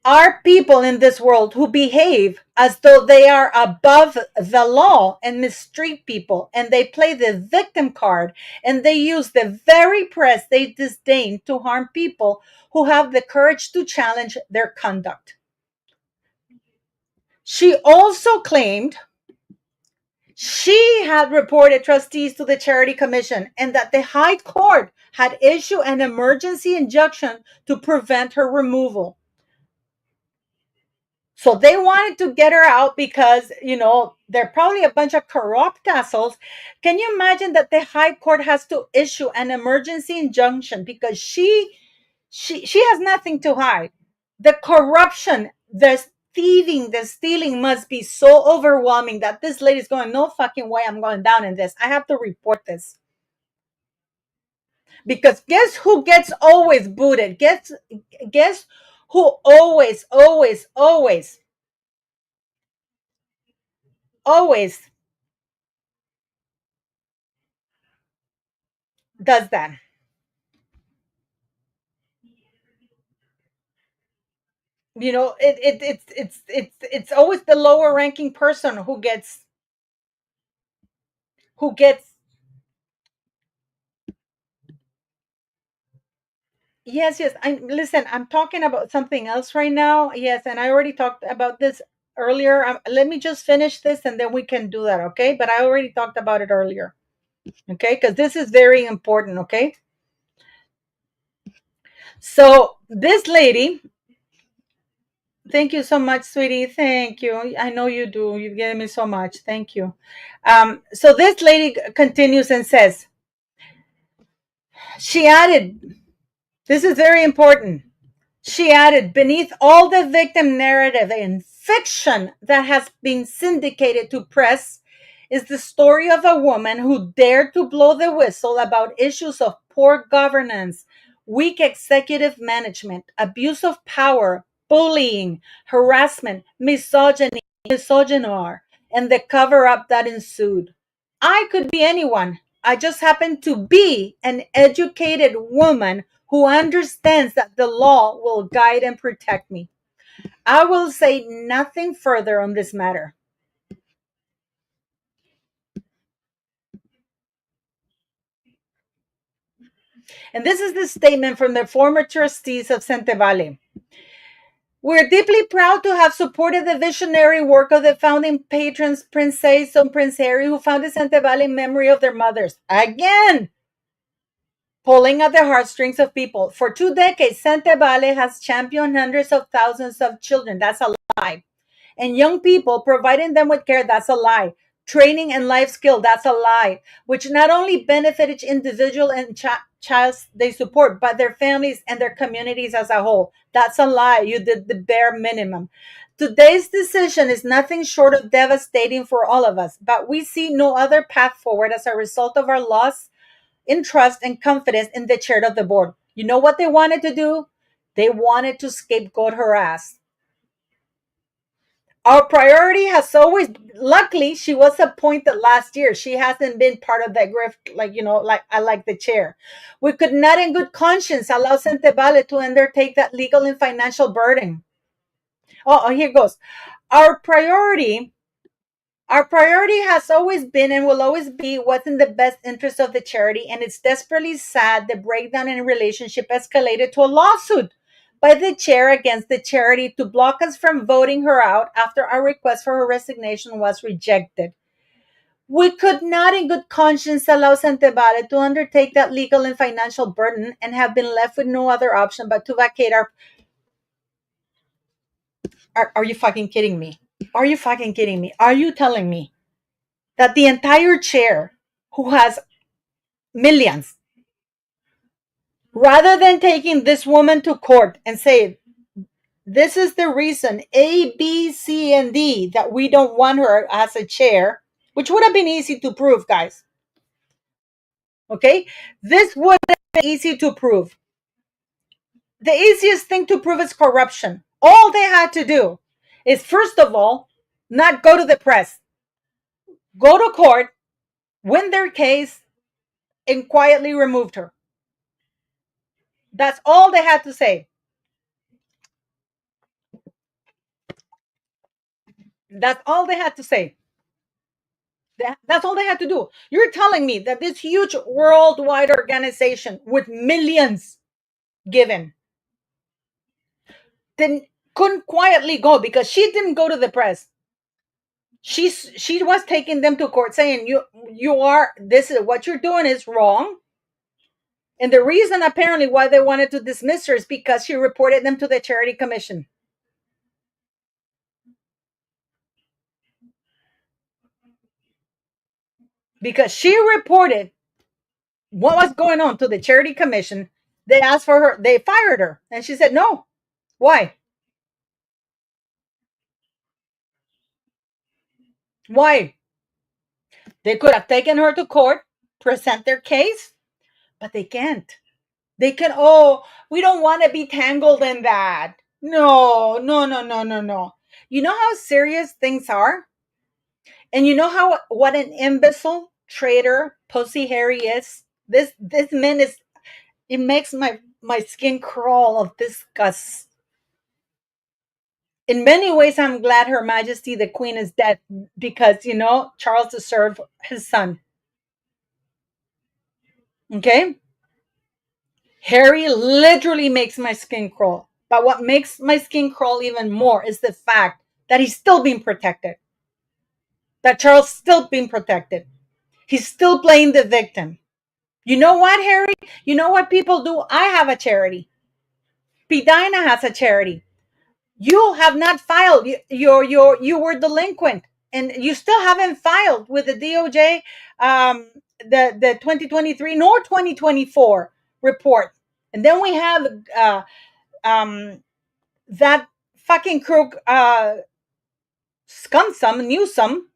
are people in this world who behave as though they are above the law and mistreat people, and they play the victim card, and they use the very press they disdain to harm people who have the courage to challenge their conduct. She also claimed she had reported trustees to the Charity Commission and that the High Court had issued an emergency injunction to prevent her removal. So they wanted to get her out because, they're probably a bunch of corrupt assholes. Can you imagine that the High Court has to issue an emergency injunction because she has nothing to hide? The corruption, the thieving, the stealing must be so overwhelming that this lady's going, no fucking way I'm going down in this. I have to report this. Because guess who gets always booted? Guess who always, always, always, always does that? It's always the lower ranking person who gets. Yes, I listen, I'm talking about something else right now. Yes, and I already talked about this earlier. Let me just finish this and then we can do that, okay? But I already talked about it earlier, okay? Because this is very important, okay? So this lady, thank you so much, sweetie. Thank you. I know you do. You've given me so much. Thank you. So this lady continues and says, she added, this is very important. She added, beneath all the victim narrative and fiction that has been syndicated to press is the story of a woman who dared to blow the whistle about issues of poor governance, weak executive management, abuse of power, bullying, harassment, misogyny, misogynoir and the cover up that ensued. I could be anyone. I just happen to be an educated woman who understands that the law will guide and protect me. I will say nothing further on this matter. And this is the statement from the former trustees of Sentebale. We're deeply proud to have supported the visionary work of the founding patrons, Princess and Prince Harry, who founded Sentebale in memory of their mothers. Again, pulling at the heartstrings of people. For 2 decades, Sentebale has championed hundreds of thousands of children. That's a lie. And young people, providing them with care. That's a lie. Training and life skill. That's a lie. Which not only benefit each individual and child they support, but their families and their communities as a whole. That's a lie. You did the bare minimum. Today's decision is nothing short of devastating for all of us, but we see no other path forward as a result of our loss in trust and confidence in the chair of the board. You know what they wanted to do? They wanted to scapegoat her ass. Our priority has always, luckily, she was appointed last year. She hasn't been part of that grift, like I like the chair. We could not, in good conscience, allow Sentebale to undertake that legal and financial burden. Here goes. Our priority Our priority has always been and will always be what's in the best interest of the charity, and it's desperately sad the breakdown in relationship escalated to a lawsuit by the chair against the charity to block us from voting her out after our request for her resignation was rejected. We could not in good conscience allow Santebale to undertake that legal and financial burden and have been left with no other option but to vacate our... Are you fucking kidding me? Are you fucking kidding me? Are you telling me that the entire chair, who has millions, rather than taking this woman to court and say, this is the reason A, B, C, and D that we don't want her as a chair, which would have been easy to prove, guys. Okay? This would have been easy to prove. The easiest thing to prove is corruption. All they had to do is, first of all, not go to the press, go to court, win their case, and quietly removed her. That's all they had to say. That's all they had to say. That's all they had to do. You're telling me that this huge worldwide organization with millions given then couldn't quietly go because she didn't go to the press. She was taking them to court saying you are, this is what you're doing is wrong. And the reason apparently why they wanted to dismiss her is because she reported them to the charity commission. Because she reported what was going on to the charity commission. They asked for her, they fired her, and she said no. Why? Why? They could have taken her to court, present their case, but they can't. They can, oh, we don't want to be tangled in that. No, no, no, no, no, no. You know how serious things are? And you know how what an imbecile, traitor, pussy Harry is? This man is, it makes my skin crawl of disgust. In many ways, I'm glad Her Majesty the Queen is dead because, Charles deserved his son. Okay? Harry literally makes my skin crawl. But what makes my skin crawl even more is the fact that he's still being protected. That Charles still being protected. He's still playing the victim. You know what, Harry? You know what people do? I have a charity. Pidina has a charity. You have not filed. You were delinquent, and you still haven't filed with the DOJ, the 2023 nor 2024 report. And then we have that fucking crook, Scumsum, Newsome.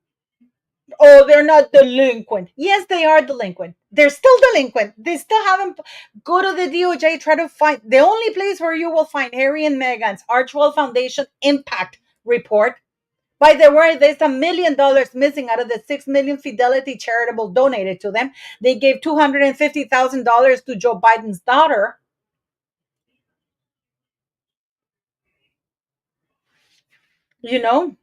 Oh, they're not delinquent. Yes, they are delinquent. They're still delinquent. They still haven't. Go to the DOJ, try to find. The only place where you will find Harry and Meghan's Archwell Foundation impact report By the way, there's $1 million missing out of the 6 million Fidelity charitable donated to them. They gave $250,000 to Joe Biden's daughter. You know.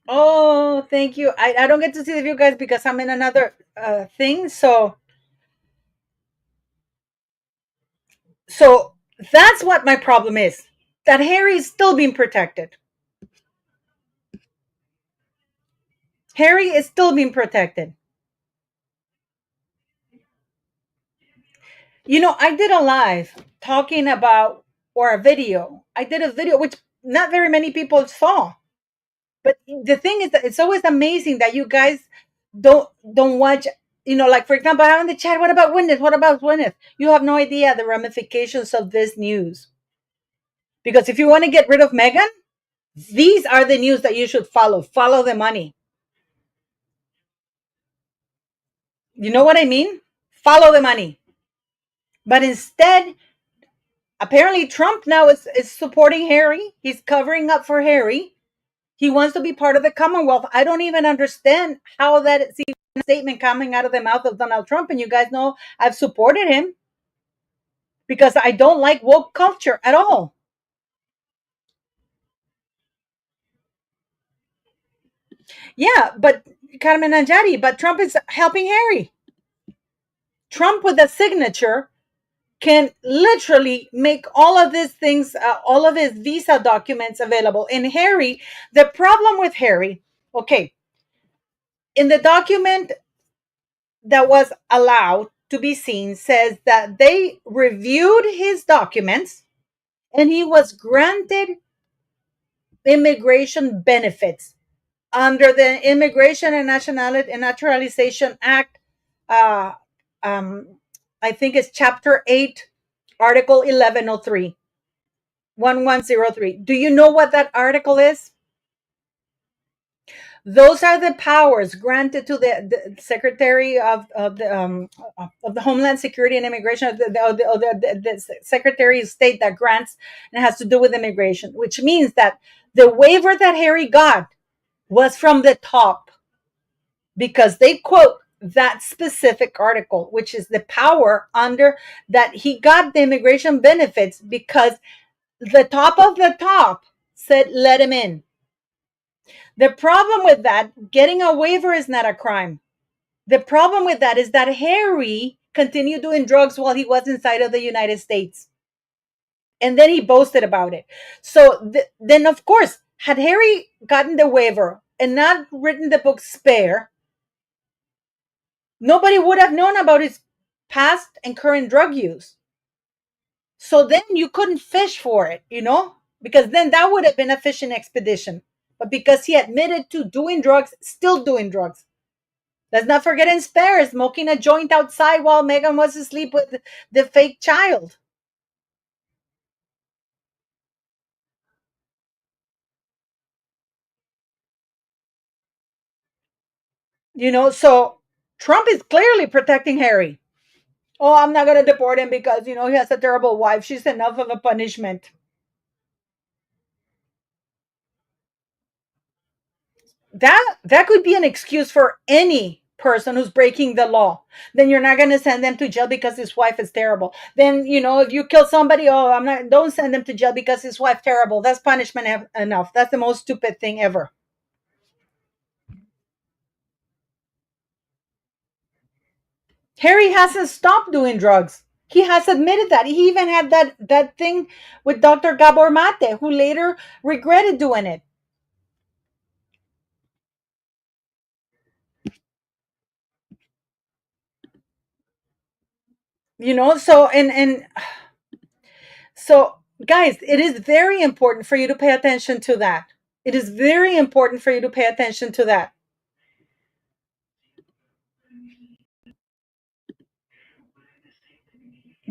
Oh, thank you. I don't get to see the view, guys, because I'm in another thing. So that's what my problem is. That Harry is still being protected. Harry is still being protected. I did a live talking about, or a video. I did a video which not very many people saw. But the thing is that it's always amazing that you guys don't watch. Like, for example, I have in the chat, what about Gwyneth? What about Gwyneth? You have no idea the ramifications of this news. Because if you want to get rid of Megan, these are the news that you should follow. Follow the money. You know what I mean? Follow the money. But instead, apparently Trump now is supporting Harry. He's covering up for Harry. He wants to be part of the Commonwealth. I don't even understand how that is even a statement coming out of the mouth of Donald Trump. And you guys know I've supported him because I don't like woke culture at all. Yeah, but Carmen Anjari, but Trump is helping Harry. Trump with a signature can literally make all of these things, all of his visa documents available. And Harry, the problem with Harry, okay, in the document that was allowed to be seen says that they reviewed his documents and he was granted immigration benefits under the Immigration and Naturalization Act. Uh, um, I think it's Chapter 8, Article 1103. 1103. Do you know what that article is? Those are the powers granted to the Secretary of the Homeland Security and Immigration, the Secretary of State that grants and has to do with immigration, which means that the waiver that Harry got was from the top because they quote that specific article, which is the power under that he got the immigration benefits because the top of the top said, let him in. The problem with that, getting a waiver is not a crime. The problem with that is that Harry continued doing drugs while he was inside of the United States. And then he boasted about it. So then, of course, had Harry gotten the waiver and not written the book Spare, nobody would have known about his past and current drug use. So then you couldn't fish for it, because then that would have been a fishing expedition. But because he admitted to doing drugs, still doing drugs. Let's not forget in Spare, smoking a joint outside while Megan was asleep with the fake child. So Trump is clearly protecting Harry. Oh, I'm not going to deport him because, he has a terrible wife. She's enough of a punishment. That could be an excuse for any person who's breaking the law. Then you're not going to send them to jail because his wife is terrible. Then, if you kill somebody, don't send them to jail because his wife terrible. That's punishment enough. That's the most stupid thing ever. Harry hasn't stopped doing drugs. He has admitted that. He even had that thing with Dr. Gabor Mate, who later regretted doing it. So guys, it is very important for you to pay attention to that. It is very important for you to pay attention to that.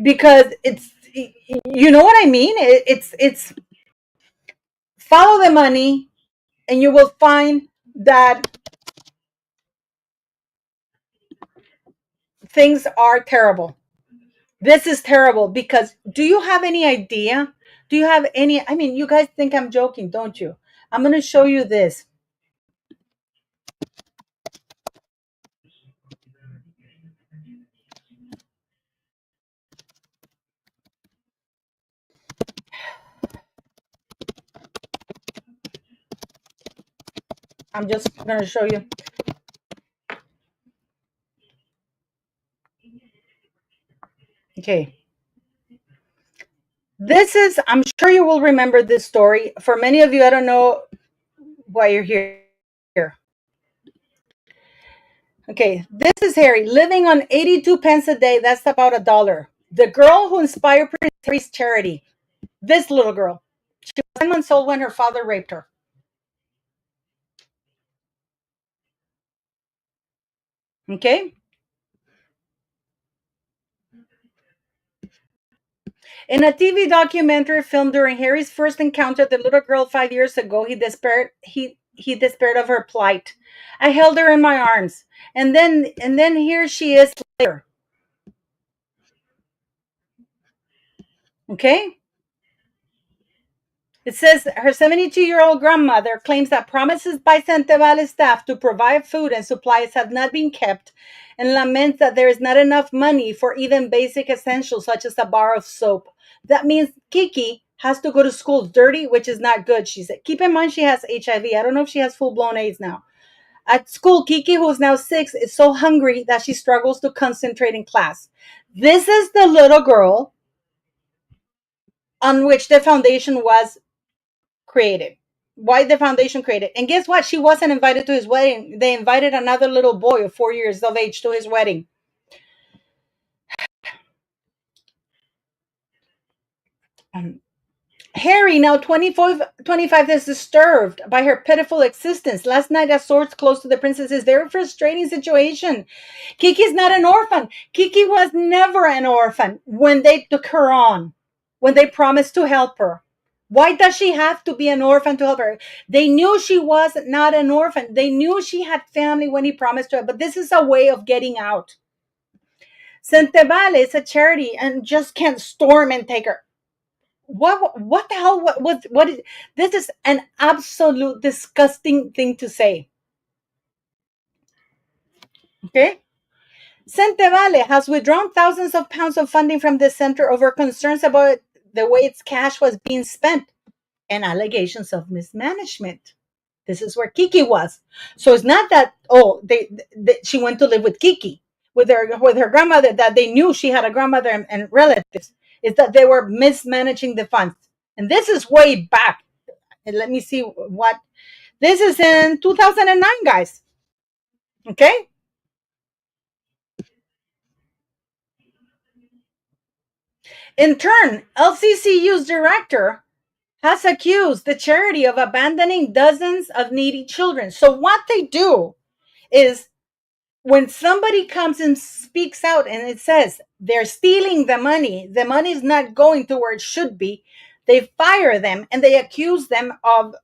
Because it's, you know what I mean? It's follow the money and you will find that things are terrible. This is terrible because do you have any idea Do you have any? I mean, you guys think I'm joking, don't you? I'm going to show you this. I'm just going to show you. Okay. This is, I'm sure you will remember this story. For many of you, I don't know why you're here. Okay, this is Harry living on 82 pence a day. That's about $1. The girl who inspired Prince Harry's charity. This little girl. She was 10 months old when her father raped her. Okay? In a TV documentary filmed during Harry's first encounter with the little girl 5 years ago, he despaired of her plight. I held her in my arms. And then here she is later. Okay? It says her 72-year-old grandmother claims that promises by Sentebale staff to provide food and supplies have not been kept and laments that there is not enough money for even basic essentials such as a bar of soap. That means Kiki has to go to school dirty, which is not good, she said. Keep in mind she has HIV. I don't know if she has full-blown AIDS now. At school, Kiki, who is now 6, is so hungry that she struggles to concentrate in class. This is the little girl on which the foundation was created. Why the foundation created. And guess what? She wasn't invited to his wedding. They invited another little boy of 4 years of age to his wedding. Um, Harry, now 25, is disturbed by her pitiful existence. Last night, at swords close to the princess's very frustrating situation. Kiki's not an orphan. Kiki was never an orphan when they took her on, when they promised to help her. Why does she have to be an orphan to help her? They knew she was not an orphan. They knew she had family when he promised to her, but this is a way of getting out. Sentebale is a charity and just can't storm and take her. What the hell? What is this? Is an absolute disgusting thing to say. Okay? Sentebale has withdrawn thousands of pounds of funding from the center over concerns about the way its cash was being spent and allegations of mismanagement. This is where Kiki was. So it's not that she went to live with Kiki with her grandmother, that they knew she had a grandmother and relatives. It's that they were mismanaging the funds. And this is way back. And let me see what this is in 2009, guys. Okay? In turn, LCCU's director has accused the charity of abandoning dozens of needy children. So what they do is when somebody comes and speaks out and it says they're stealing the money is not going to where it should be, they fire them and they accuse them of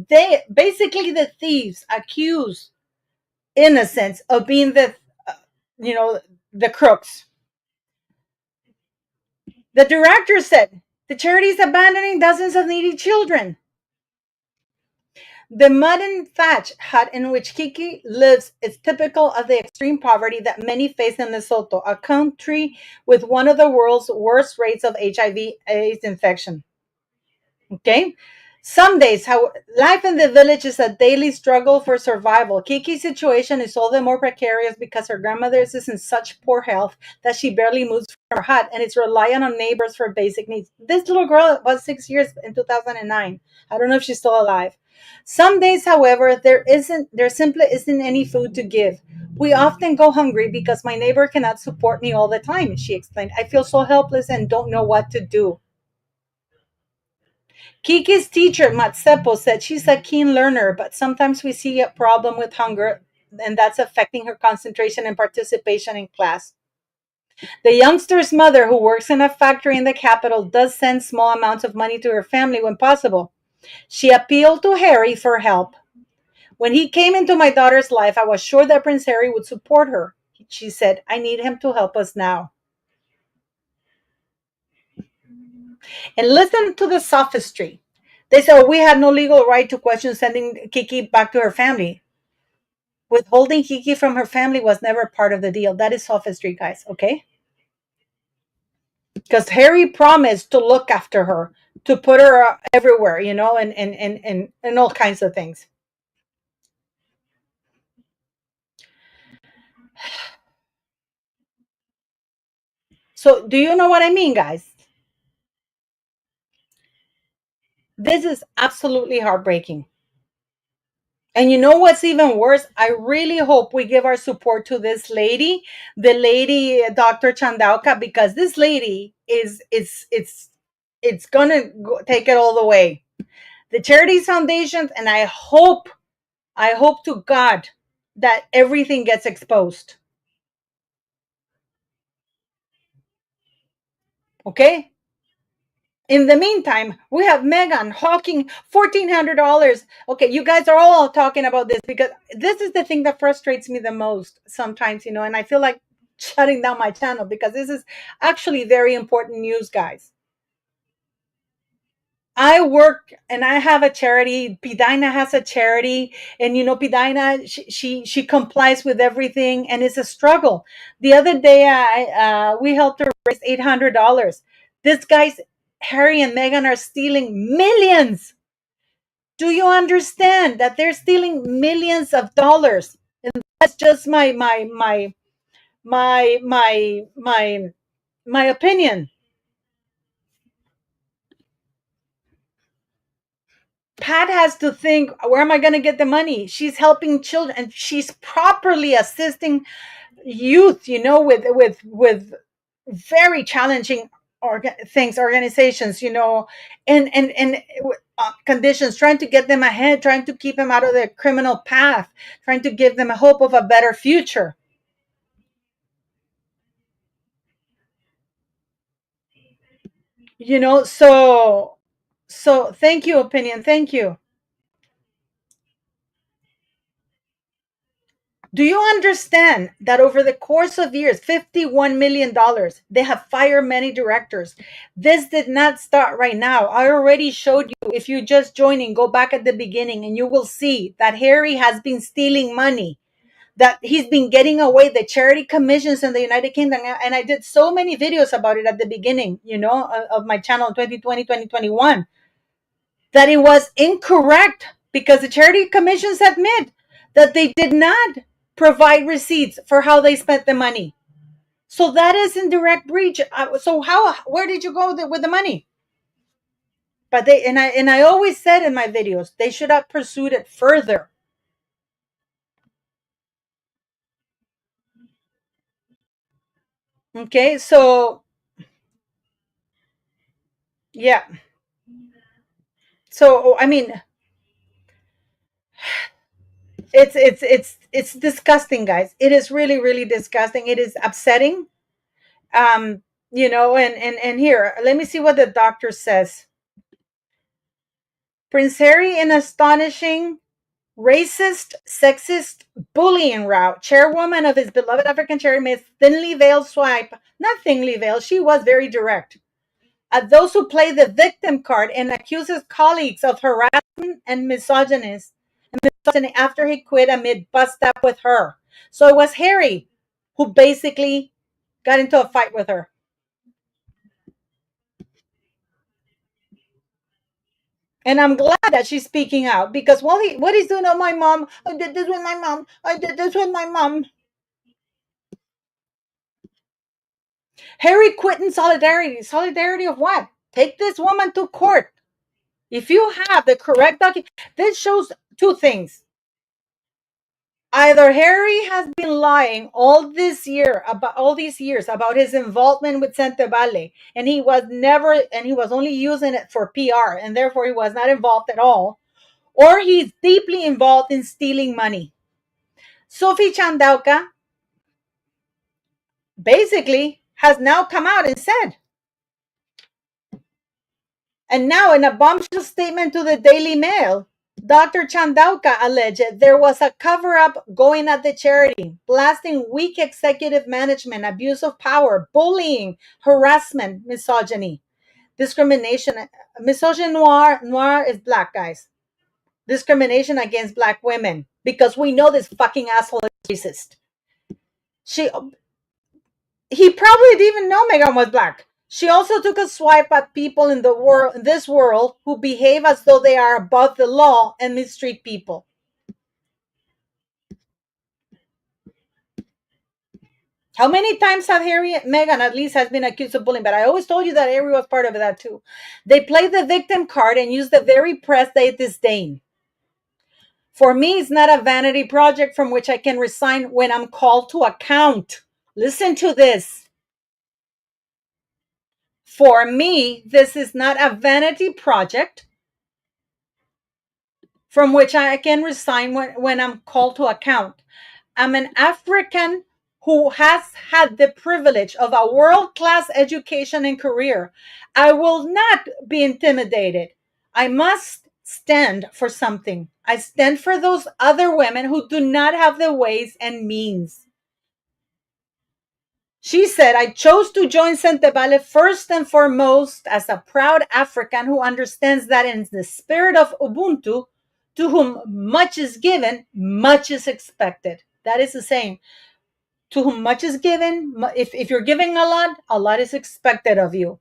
they basically, the thieves accuse innocents of being uh, you know the crooks. The director said the charity is abandoning dozens of needy children. The mud and thatch hut in which Kiki lives is typical of the extreme poverty that many face in Lesotho, a country with one of the world's worst rates of HIV/AIDS infection. Okay? Some days, how life in the village is a daily struggle for survival. Kiki's situation is all the more precarious because her grandmother is in such poor health that she barely moves from her hut and is reliant on neighbors for basic needs. This little girl was 6 years in 2009. I don't know if she's still alive. Some days, however, there simply isn't any food to give. We often go hungry because my neighbor cannot support me all the time, she explained. I feel so helpless and don't know what to do. Kiki's teacher, Matsepo, said she's a keen learner, but sometimes we see a problem with hunger, and that's affecting her concentration and participation in class. The youngster's mother, who works in a factory in the capital, does send small amounts of money to her family when possible. She appealed to Harry for help. When he came into my daughter's life, I was sure that Prince Harry would support her. She said, I need him to help us now. And listen to the sophistry. They say, oh, we had no legal right to question sending Kiki back to her family. Withholding Kiki from her family was never part of the deal. That is sophistry, guys, okay? Because Harry promised to look after her, to put her everywhere, and all kinds of things. So, do you know what I mean, guys? This is absolutely heartbreaking. And you know what's even worse? I really hope we give our support to this lady, the lady Dr. Chandauka, because this lady it's gonna take it all the way. The charities foundations, and I hope to God that everything gets exposed. Okay? In the meantime, we have Megan hawking $1,400. Okay, you guys are all talking about this because this is the thing that frustrates me the most sometimes, and I feel like shutting down my channel because this is actually very important news, guys. I work and I have a charity. Pidaina has a charity, and Pidaina she complies with everything, and it's a struggle. The other day, we helped her raise $800. This guy's Harry and Meghan are stealing millions. Do you understand that they're stealing millions of dollars? And that's just my opinion. Pat has to think, where am I going to get the money? She's helping children and she's properly assisting youth, with very challenging organizations, and conditions, trying to get them ahead, trying to keep them out of the criminal path, trying to give them a hope of a better future. So thank you, opinion. Thank you. Do you understand that over the course of years, $51 million, they have fired many directors? This did not start right now. I already showed you. If you just join and go back at the beginning, and you will see that Harry has been stealing money, that he's been getting away the charity commissions in the United Kingdom. And I did so many videos about it at the beginning, of my channel in 2020, 2021, that it was incorrect because the charity commissions admit that they did not provide receipts for how they spent the money. So that is in direct breach. So where did you go with the money? But I always said in my videos, they should have pursued it further. Okay, so yeah. So I mean, it's disgusting, guys. It is really, really disgusting. It is upsetting. And here, let me see what the doctor says. Prince Harry in astonishing racist, sexist bullying route. Chairwoman of his beloved African charity made thinly veiled swipe, not thinly veiled, she was very direct, at those who play the victim card and accuses colleagues of harassment and misogyny after he quit amid bust up with her. So it was Harry who basically got into a fight with her. And I'm glad that she's speaking out because what he's doing, oh, my mom, I did this with my mom, I did this with my mom. Harry quit in solidarity. Solidarity of what? Take this woman to court. If you have the correct document, this shows two things. Either Harry has been lying all these years about his involvement with Sentebale, and he was only using it for PR, and therefore he was not involved at all, or he's deeply involved in stealing money. Sophie Chandauka basically has now come out and said, and now in a bombshell statement to the Daily Mail, Dr. Chandauka alleged there was a cover-up going at the charity, blasting weak executive management, abuse of power, bullying, harassment, misogyny. discrimination. Misogynoir is black, guys. Discrimination against black women, because we know this fucking asshole is racist. She He probably didn't even know Megan was black. She also took a swipe at people in the world, in this world, who behave as though they are above the law and mistreat people. How many times have Harry and Meghan at least has been accused of bullying? But I always told you that Harry was part of that too. They play the victim card and use the very press they disdain. For me, it's not a vanity project from which I can resign when I'm called to account. Listen to this. For me, this is not a vanity project from which I can resign when I'm called to account. I'm an African who has had the privilege of a world-class education and career. I will not be intimidated. I must stand for something. I stand for those other women who do not have the ways and means. She said, I chose to join Sentebale first and foremost as a proud African who understands that in the spirit of Ubuntu, to whom much is given, much is expected. That is the saying. To whom much is given, if you're giving a lot is expected of you.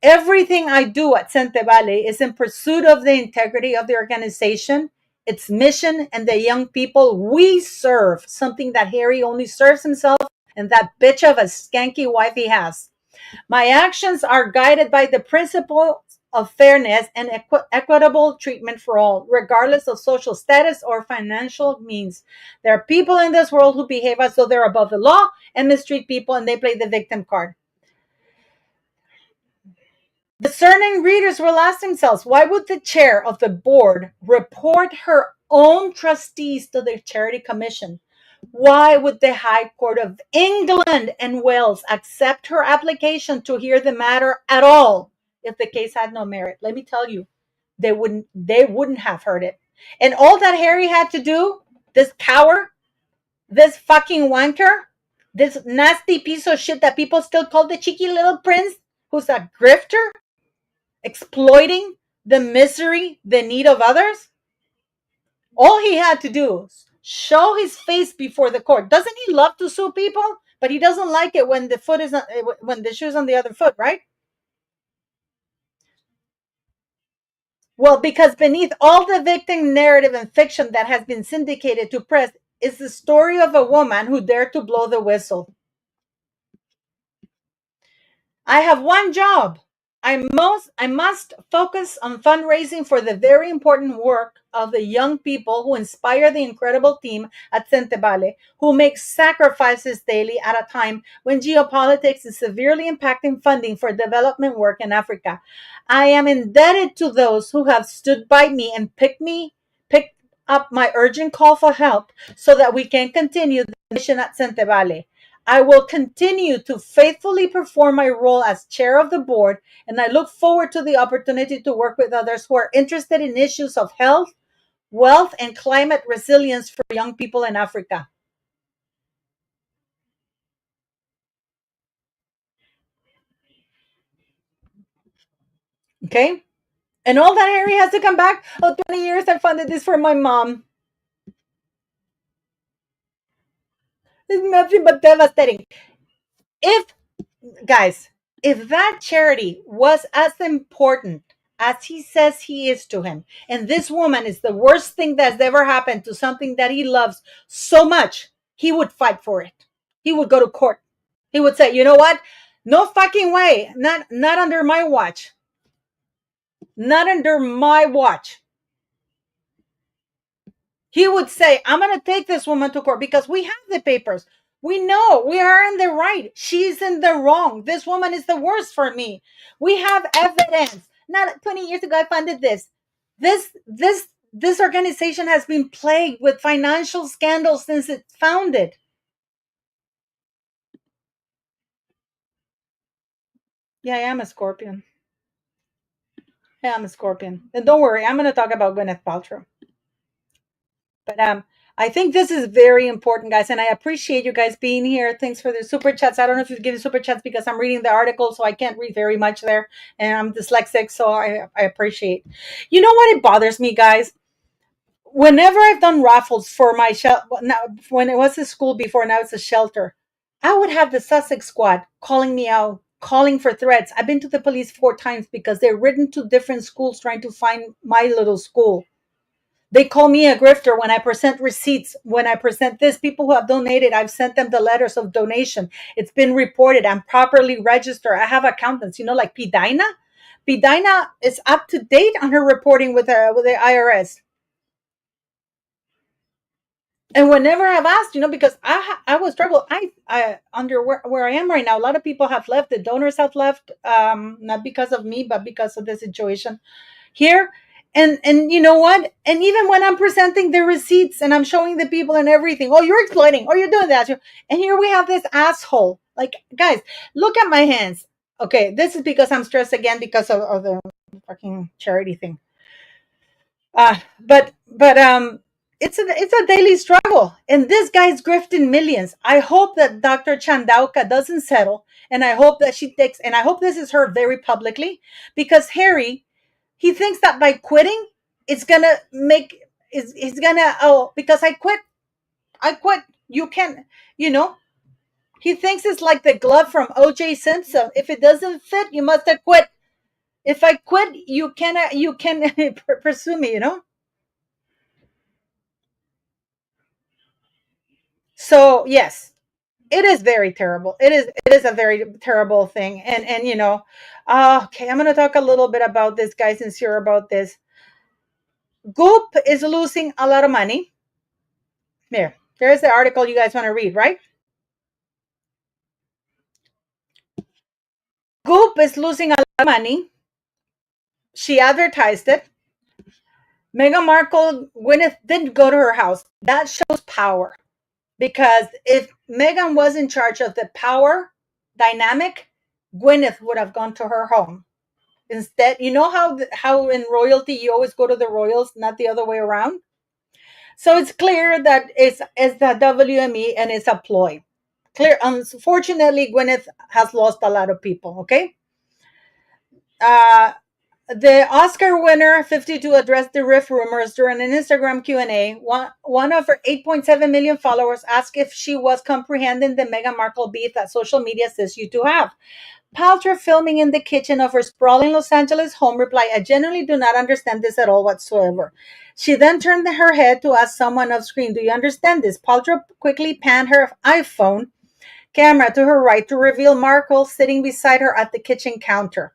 Everything I do at Sentebale is in pursuit of the integrity of the organization, its mission, and the young people we serve, something that Harry only serves himself and that bitch of a skanky wife he has. My actions are guided by the principle of fairness and equitable treatment for all, regardless of social status or financial means. There are people in this world who behave as though they're above the law and mistreat people, and they play the victim card. Discerning readers will ask themselves, why would the chair of the board report her own trustees to the Charity Commission? Why would the High Court of England and Wales accept her application to hear the matter at all if the case had no merit? Let me tell you, they wouldn't have heard it. And all that Harry had to do, this coward, this fucking wanker, this nasty piece of shit that people still call the cheeky little prince, who's a grifter, exploiting the misery, the need of others. All he had to do is show his face before the court. Doesn't he love to sue people? But he doesn't like it when the foot is when the shoe's on the other foot, right? Well, because beneath all the victim narrative and fiction that has been syndicated to press is the story of a woman who dared to blow the whistle. I have one job. I must focus on fundraising for the very important work of the young people who inspire the incredible team at Sentebale, who make sacrifices daily at a time when geopolitics is severely impacting funding for development work in Africa. I am indebted to those who have stood by me and picked up my urgent call for help so that we can continue the mission at Sentebale. I will continue to faithfully perform my role as chair of the board, and I look forward to the opportunity to work with others who are interested in issues of health, wealth, and climate resilience for young people in Africa. Okay? And all that Harry has to come back. Oh, 20 years I funded this for my mom. It's nothing but devastating. If Guys, if that charity was as important as he says he is to him, and this woman is the worst thing that's ever happened to something that he loves so much, he would fight for it. He would go to court. He would say, you know what? No fucking way. Not under my watch. Not under my watch. He would say, I'm going to take this woman to court because we have the papers. We know we are in the right. She's in the wrong. This woman is the worst for me. We have evidence. Not 20 years ago, I funded this. This organization has been plagued with financial scandals since it's founded. Yeah, I am a scorpion. Yeah, I'm a scorpion. And don't worry, I'm going to talk about Gwyneth Paltrow. But I think this is very important, guys, and I appreciate you guys being here. Thanks for the super chats. I don't know if you're giving super chats because I'm reading the article, so I can't read very much there, and I'm dyslexic, so I appreciate. You know what? It bothers me, guys. Whenever I've done raffles for my now when it was a school before, now it's a shelter, I would have the Sussex squad calling me out, calling for threats. I've been to the police 4 times because they're written to different schools trying to find my little school. They call me a grifter when I present receipts, when I present this. People who have donated, I've sent them the letters of donation. It's been reported. I'm properly registered. I have accountants, like Pidina. Pidina is up to date on her reporting with the IRS. And whenever I've asked, because I was troubled. I under where I am right now, a lot of people have left. The donors have left, not because of me, but because of the situation here. And you know what? And even when I'm presenting the receipts and I'm showing the people and everything, oh, you're exploiting, oh, you're doing that. And here we have this asshole. Like, guys, look at my hands. Okay, this is because I'm stressed again because of the fucking charity thing. But it's a daily struggle, and this guy's grifting millions. I hope that Dr. Chandauka doesn't settle, and I hope that she takes, and I hope this is heard very publicly, because Harry, he thinks that by quitting, it's gonna make is he's gonna, oh, because I quit. You can, you know. He thinks it's like the glove from O.J. Simpson. If it doesn't fit, you must have quit. If I quit, you can pursue me. So yes, it is very terrible. It is a very terrible thing. And okay, I'm gonna talk a little bit about this, guys, since you're about this. Goop is losing a lot of money. There's the article you guys want to read, right? Goop is losing a lot of money. She advertised it. Meghan Markle, Gwyneth didn't go to her house. That shows power. Because if Meghan was in charge of the power dynamic, Gwyneth would have gone to her home. Instead, you know how in royalty you always go to the royals, not the other way around. So it's clear that it's the WME and it's a ploy. Clear. Unfortunately, Gwyneth has lost a lot of people. Okay. Uh, the Oscar winner 52 addressed the Riff rumors during an Instagram Q&A. One of her 8.7 million followers asked if she was comprehending the Meghan Markle beef that social media says you to have. Paltrow, filming in the kitchen of her sprawling Los Angeles home, replied, "I genuinely do not understand this at all whatsoever." She then turned her head to ask someone off screen, "Do you understand this?" Paltrow quickly panned her iPhone camera to her right to reveal Markle sitting beside her at the kitchen counter.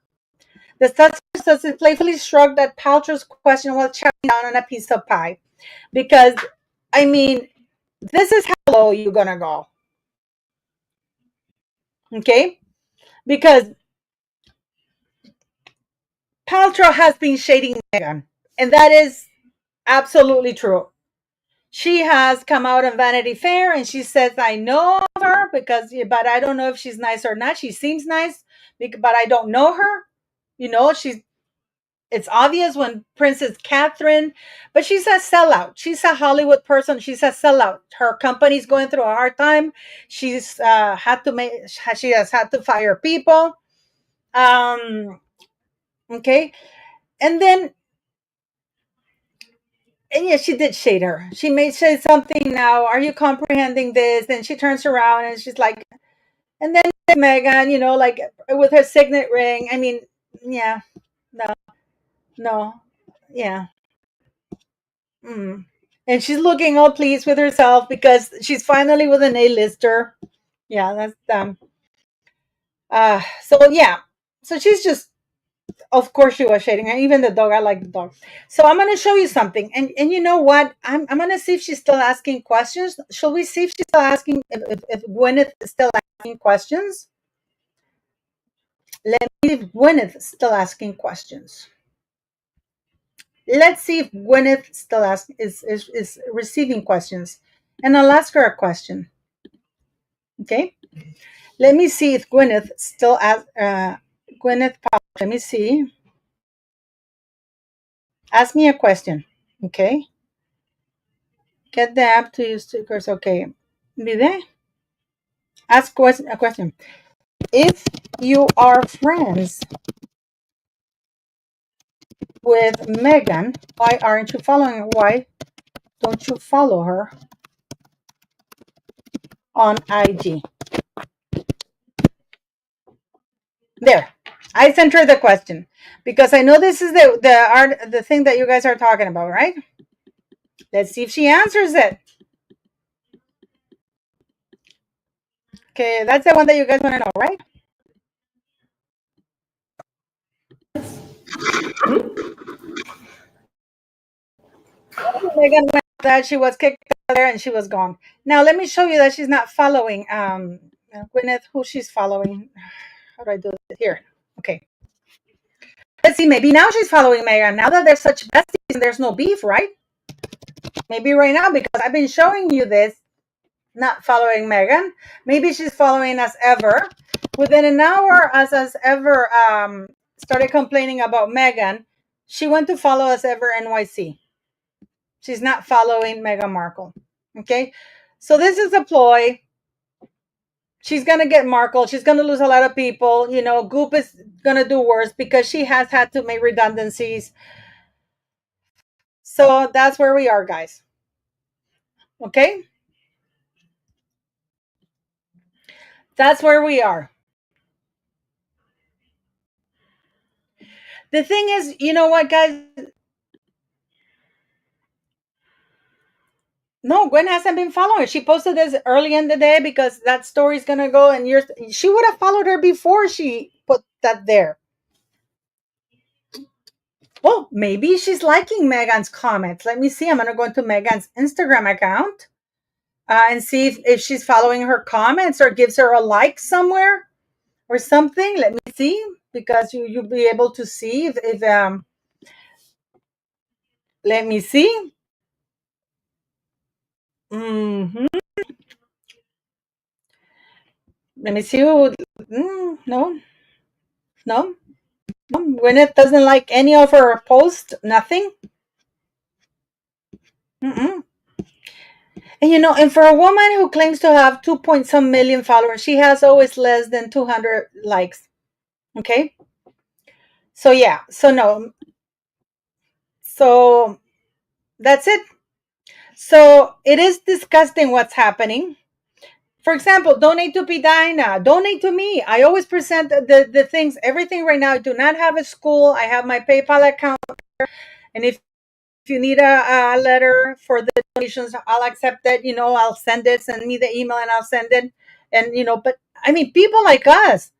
The suspect playfully shrugged at Paltrow's question while chopping down on a piece of pie. Because, I mean, this is how low you're going to go. Okay? Because Paltrow has been shading Meghan. And that is absolutely true. She has come out on Vanity Fair and she says, "I know her but I don't know if she's nice or not. She seems nice, but I don't know her. It's obvious when Princess Catherine, but she's a sellout. She's a Hollywood person. She's a sellout. Her company's going through a hard time. She has had to fire people. Okay, and then and yeah, she did shade her. She may say something now. Are you comprehending this? And she turns around and she's like, and then Megan, like with her signet ring. I mean, yeah, no, no, yeah. Mm. And she's looking all pleased with herself because she's finally with an A-lister. Yeah, that's so yeah. So she's just, of course she was shading her. Even the dog, I like the dog. So I'm gonna show you something. And you know what? I'm gonna see if she's still asking questions. Shall we see if she's still asking if Gwyneth is still asking questions? Let me see if Gwyneth is still asking questions. Let's see if Gwyneth still is receiving questions. And I'll ask her a question. Okay. Let me see if Gwyneth still Gwyneth Paltrow. Let me see. Ask me a question. Okay. Get the app to use stickers. Okay. Vive, ask a question. If you are friends with Megan, why aren't you following her? Why don't you follow her on IG? There. I sent her the question because I know this is the thing that you guys are talking about, right? Let's see if she answers it. Okay, that's the one that you guys want to know, right? Megan went that she was kicked out there and she was gone. Now let me show you that she's not following Gwyneth, who she's following. How do I do it here? Okay. Let's see, maybe now she's following Megan. Now that they're such besties and there's no beef, right? Maybe right now, because I've been showing you this, not following Megan. Maybe she's following us ever. Within an hour, as ever started complaining about Megan, she went to follow us ever NYC. She's not following Meghan Markle. Okay. So this is a ploy. She's going to get Markle. She's going to lose a lot of people. You know, Goop is going to do worse because she has had to make redundancies. So that's where we are, guys. Okay. That's where we are. The thing is, you know what, guys? No, Gwen hasn't been following her. She posted this early in the day because that story's gonna go, and she would have followed her before she put that there. Well, maybe she's liking Megan's comments. Let me see. I'm gonna go into Megan's Instagram account and see if she's following her comments or gives her a like somewhere or something. Let me see, because you'll be able to see if let me see. Hmm. Let me see who. No, no. Gwyneth doesn't like any of her posts, nothing. Mm-mm. And and for a woman who claims to have 2 point some million followers, she has always less than 200 likes. Okay. So yeah, so no. So that's it. So it is disgusting what's happening. For example, donate to Pidina, donate to me. I always present the things, everything right now. I do not have a school. I have my PayPal account. And if you need a letter for the donations, I'll accept it. I'll send it. Send me the email and I'll send it. And but I mean, people like us,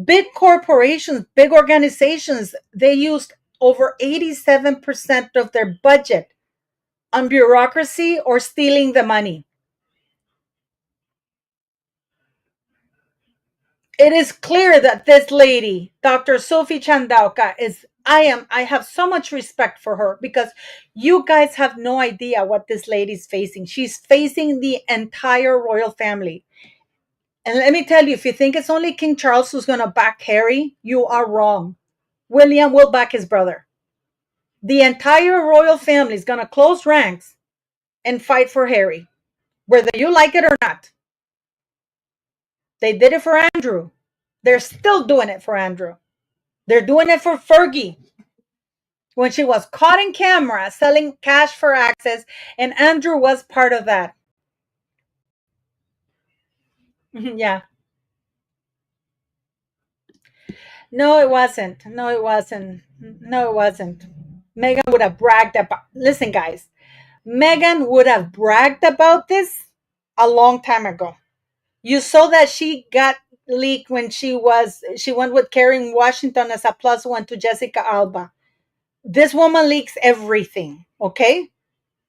big corporations, big organizations, they used over 87% of their budget on bureaucracy or stealing the money. It is clear that this lady, Dr. Sophie Chandauka, I have so much respect for her, because you guys have no idea what this lady's facing. She's facing the entire royal family. And let me tell you, if you think it's only King Charles who's going to back Harry, you are wrong. William will back his brother. The entire royal family is going to close ranks and fight for Harry, whether you like it or not. They did it for Andrew. They're still doing it for Andrew. They're doing it for Fergie when she was caught in camera selling cash for access, and Andrew was part of that. Yeah. No, it wasn't. No, it wasn't. No, it wasn't. Megan would have bragged about. Listen, guys, Megan would have bragged about this a long time ago. You saw that she got leaked when she went with Karen Washington as a plus one to Jessica Alba. This woman leaks everything, okay?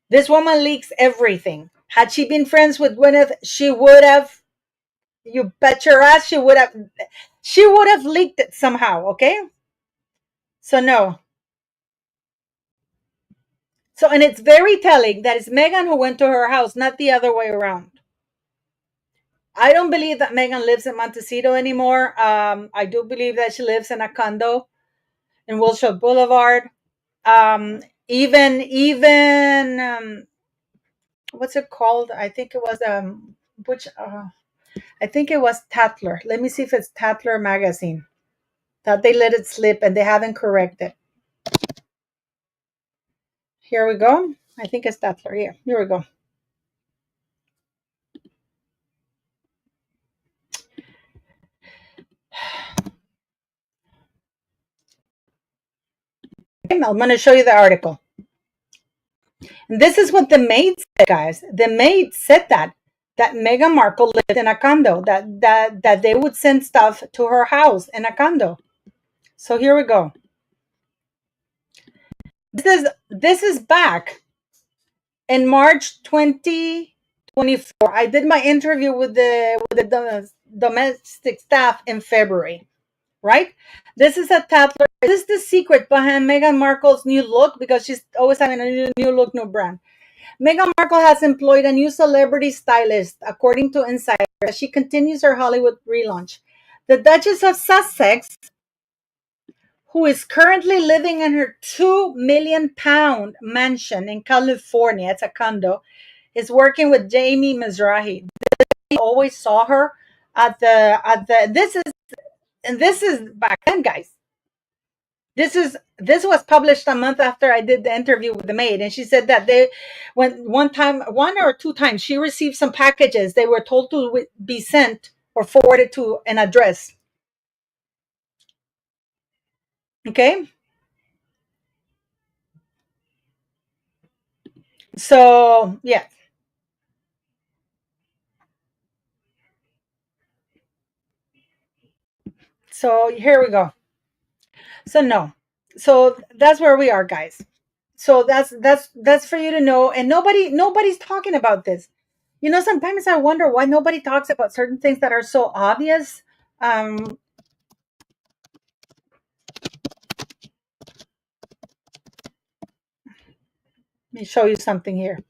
This woman leaks everything. Had she been friends with Gwyneth, she would have, you bet your ass she would have leaked it somehow, okay? So no. So, and it's very telling that it's Megan who went to her house, not the other way around. I don't believe that Megan lives in Montecito anymore. I do believe that she lives in a condo in Wilshire Boulevard. Even what's it called? I think it was which I think it was Tatler. Let me see if it's Tatler magazine that they let it slip and they haven't corrected. Here we go. I think it's Tatler. Here we go. Okay, I'm going to show you the article. And this is what the maid said, guys. The maid said that Meghan Markle lived in a condo, that they would send stuff to her house in a condo. So here we go. This is back in March 2024. I did my interview with the domestic staff in February, right? This is a Tatler. This is the secret behind Meghan Markle's new look, because she's always having a new look, new brand. Meghan Markle has employed a new celebrity stylist, according to Insider, as she continues her Hollywood relaunch. The Duchess of Sussex, who is currently living in her £2 million mansion in California, it's a condo, is working with Jamie Mizrahi. I always saw her at the this is back then, guys. This was published a month after I did the interview with the maid, and she said that they when one or two times she received some packages, they were told to be sent or forwarded to an address. Okay, so yeah, so here we go. So no, so that's where we are, guys. So that's for you to know, and nobody's talking about this. Sometimes I wonder why nobody talks about certain things that are so obvious. Let me show you something here.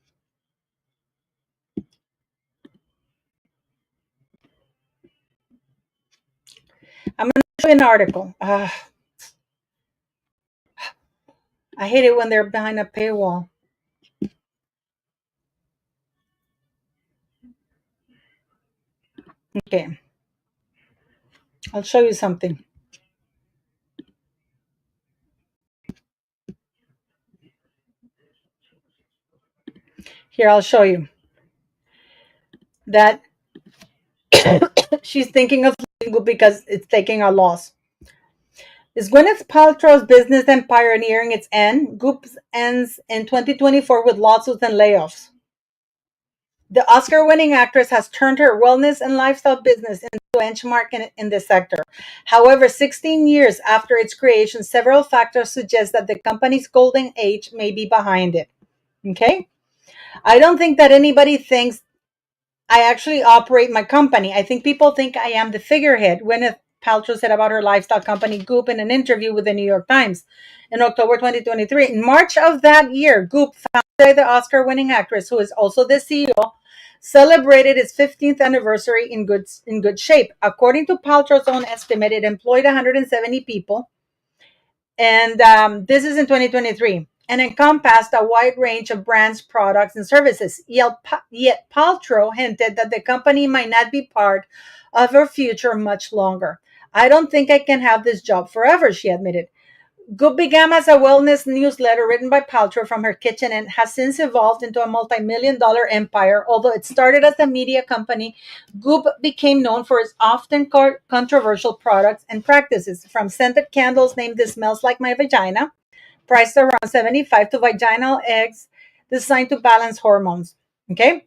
I'm going to show you an article. I hate it when they're behind a paywall. Okay, I'll show you something. Here, I'll show you that she's thinking of leaving Goop because it's taking a loss. Is Gwyneth Paltrow's business empire nearing its end? Goop ends in 2024 with lawsuits and layoffs. The Oscar-winning actress has turned her wellness and lifestyle business into a benchmark in the sector. However, 16 years after its creation, several factors suggest that the company's golden age may be behind it. Okay? I don't think that anybody thinks I actually operate my company. I think people think I am the figurehead. Gwyneth Paltrow said about her lifestyle company Goop in an interview with the New York Times in October 2023. In March of that year, Goop, founded by the Oscar-winning actress, who is also the CEO, celebrated its 15th anniversary in good shape. According to Paltrow's own estimate, it employed 170 people, and this is in 2023, and encompassed a wide range of brands, products, and services. Yet Paltrow hinted that the company might not be part of her future much longer. I don't think I can have this job forever, she admitted. Goop began as a wellness newsletter written by Paltrow from her kitchen and has since evolved into a multi-million-dollar empire. Although it started as a media company, Goop became known for its often controversial products and practices, from scented candles named "This Smells Like My Vagina," priced around $75, to vaginal eggs designed to balance hormones. Okay,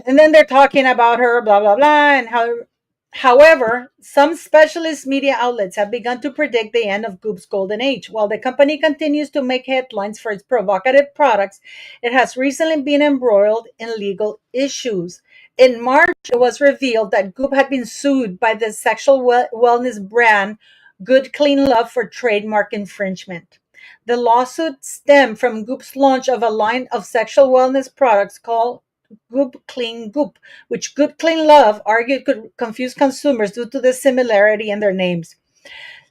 and then they're talking about her, blah blah blah, and how. However, some specialist media outlets have begun to predict the end of Goop's golden age. While the company continues to make headlines for its provocative products, it has recently been embroiled in legal issues. In March, it was revealed that Goop had been sued by the sexual wellness brand Good Clean Love for trademark infringement. The lawsuit stemmed from Goop's launch of a line of sexual wellness products called Goop Clean Goop, which Good Clean Love argued could confuse consumers due to the similarity in their names.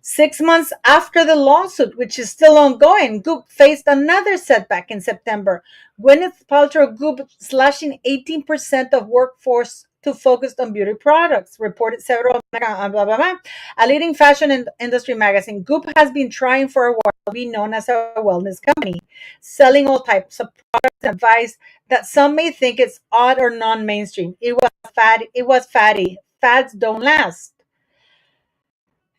6 months after the lawsuit, which is still ongoing, Goop faced another setback in September. Gwyneth Paltrow Goop slashing 18% of workforce to focus on beauty products, reported several blah, blah, blah, a leading fashion industry magazine. Goop has been trying for a while to be known as a wellness company, selling all types of products and advice that some may think it's odd or non-mainstream. It was fatty. It was fatty. Fads don't last.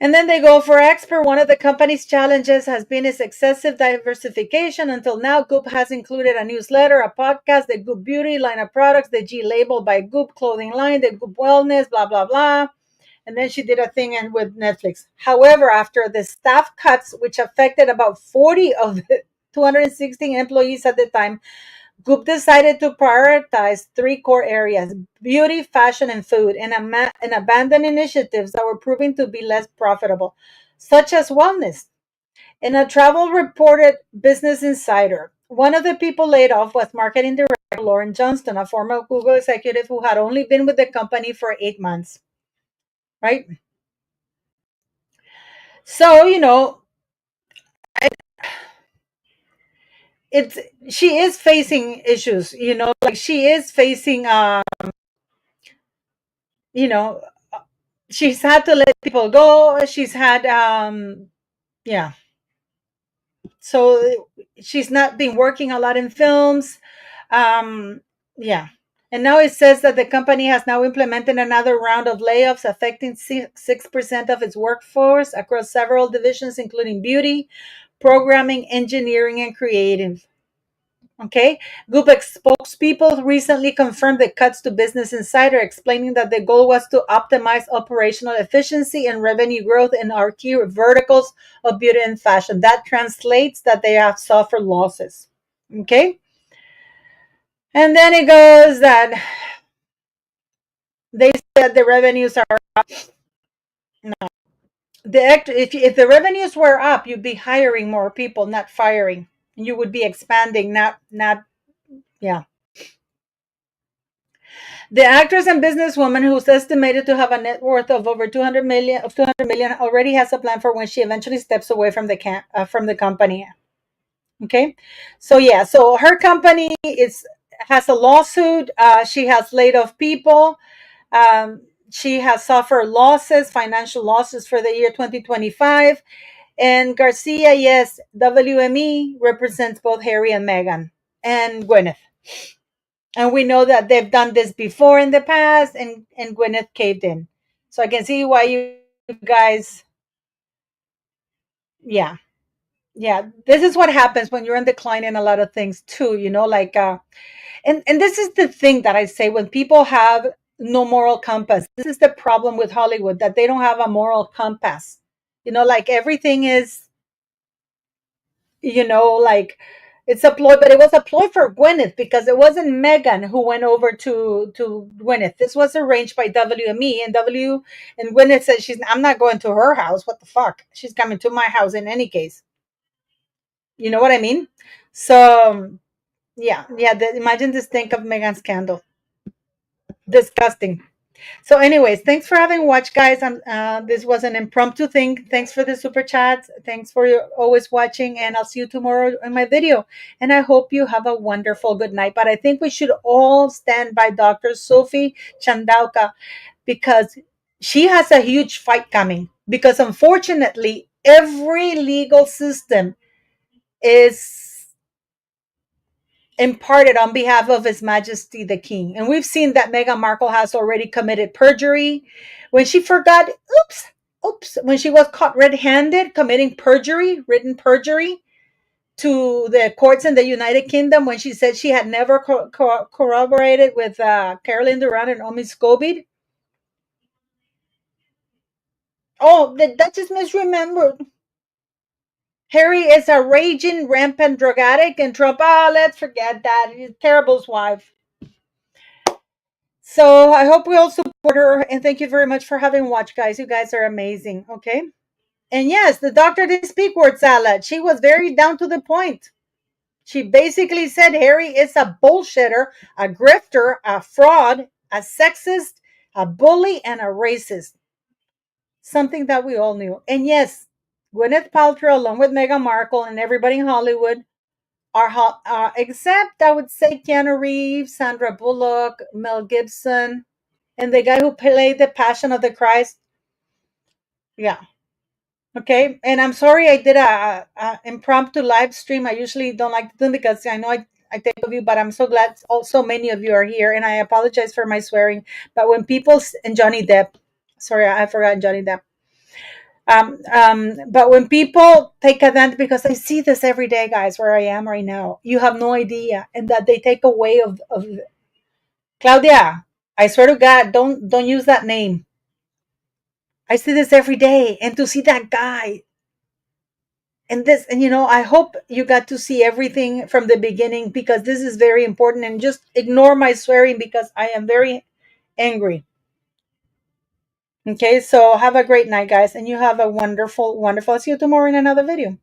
And then they go for expert. One of the company's challenges has been its excessive diversification. Until now, Goop has included a newsletter, a podcast, the Goop Beauty line of products, the G Label by Goop clothing line, the Goop Wellness, blah, blah, blah. And then she did a thing with Netflix. However, after the staff cuts, which affected about 40 of the 216 employees at the time, Goop decided to prioritize three core areas: beauty, fashion, and food, and abandon initiatives that were proving to be less profitable, such as wellness. In a travel reported Business Insider, one of the people laid off was marketing director Lauren Johnston, a former Google executive who had only been with the company for 8 months. Right? So, it's she is facing issues, like she is facing you know she's had to let people go. She's had yeah. So she's not been working a lot in films. Um yeah. And now it says that the company has now implemented another round of layoffs affecting 6% of its workforce across several divisions, including beauty, programming, engineering, and creative. Okay. Group spokespeople recently confirmed the cuts to Business Insider, explaining that the goal was to optimize operational efficiency and revenue growth in our key verticals of beauty and fashion. That translates that they have suffered losses. Okay. And then it goes that they said the revenues are up. No. If the revenues were up, you'd be hiring more people, not firing. You would be expanding, not yeah. The actress and businesswoman, who's estimated to have a net worth of over 200 million, already has a plan for when she eventually steps away from the company. Okay, so yeah, so her company has a lawsuit. She has laid off people. Um, she has suffered losses, financial losses for the year 2025. And Garcia, yes, WME represents both Harry and Meghan and Gwyneth. And we know that they've done this before in the past, and Gwyneth caved in. So I can see why you guys, yeah, yeah. This is what happens when you're in decline in a lot of things too, like, and this is the thing that I say when people have no moral compass. This is the problem with Hollywood, that they don't have a moral compass. Like everything is, like it's a ploy, but it was a ploy for Gwyneth because it wasn't Megan who went over to Gwyneth. This was arranged by WME, and Gwyneth said I'm not going to her house. What the fuck? She's coming to my house in any case. You know what I mean? So yeah, yeah. Imagine the stink of Megan's scandal. Disgusting. So, anyways, thanks for having watched, guys. This was an impromptu thing. Thanks for the super chats. Thanks for your always watching, and I'll see you tomorrow in my video. And I hope you have a wonderful good night. But I think we should all stand by Dr. Sophie Chandauka, because she has a huge fight coming. Because unfortunately, every legal system is imparted on behalf of His Majesty the King. And we've seen that Meghan Markle has already committed perjury when she forgot, when she was caught red-handed committing perjury, written perjury to the courts in the United Kingdom, when she said she had never corroborated with Caroline Durant and Omi Scobie. Oh, that just misremembered. Harry is a raging, rampant drug addict, and Trump, let's forget that. He's terrible's wife. So I hope we all support her, and thank you very much for having watched, guys. You guys are amazing. Okay. And yes, the doctor didn't speak word salad. She was very down to the point. She basically said Harry is a bullshitter, a grifter, a fraud, a sexist, a bully, and a racist. Something that we all knew. And yes, Gwyneth Paltrow, along with Meghan Markle and everybody in Hollywood, are hot, except I would say Keanu Reeves, Sandra Bullock, Mel Gibson, and the guy who played the Passion of the Christ. Yeah. Okay. And I'm sorry I did a impromptu live stream. I usually don't like to do because I know I take of you, but I'm so glad also many of you are here. And I apologize for my swearing. But when people, and Johnny Depp, sorry, I forgot Johnny Depp. But when people take advantage, because I see this every day, guys, where I am right now, you have no idea, and that they take away of Claudia. I swear to God, don't use that name. I see this every day, and to see that guy and this, and I hope you got to see everything from the beginning because this is very important. And just ignore my swearing because I am very angry. Okay, so have a great night, guys, and you have a wonderful, wonderful. I'll see you tomorrow in another video.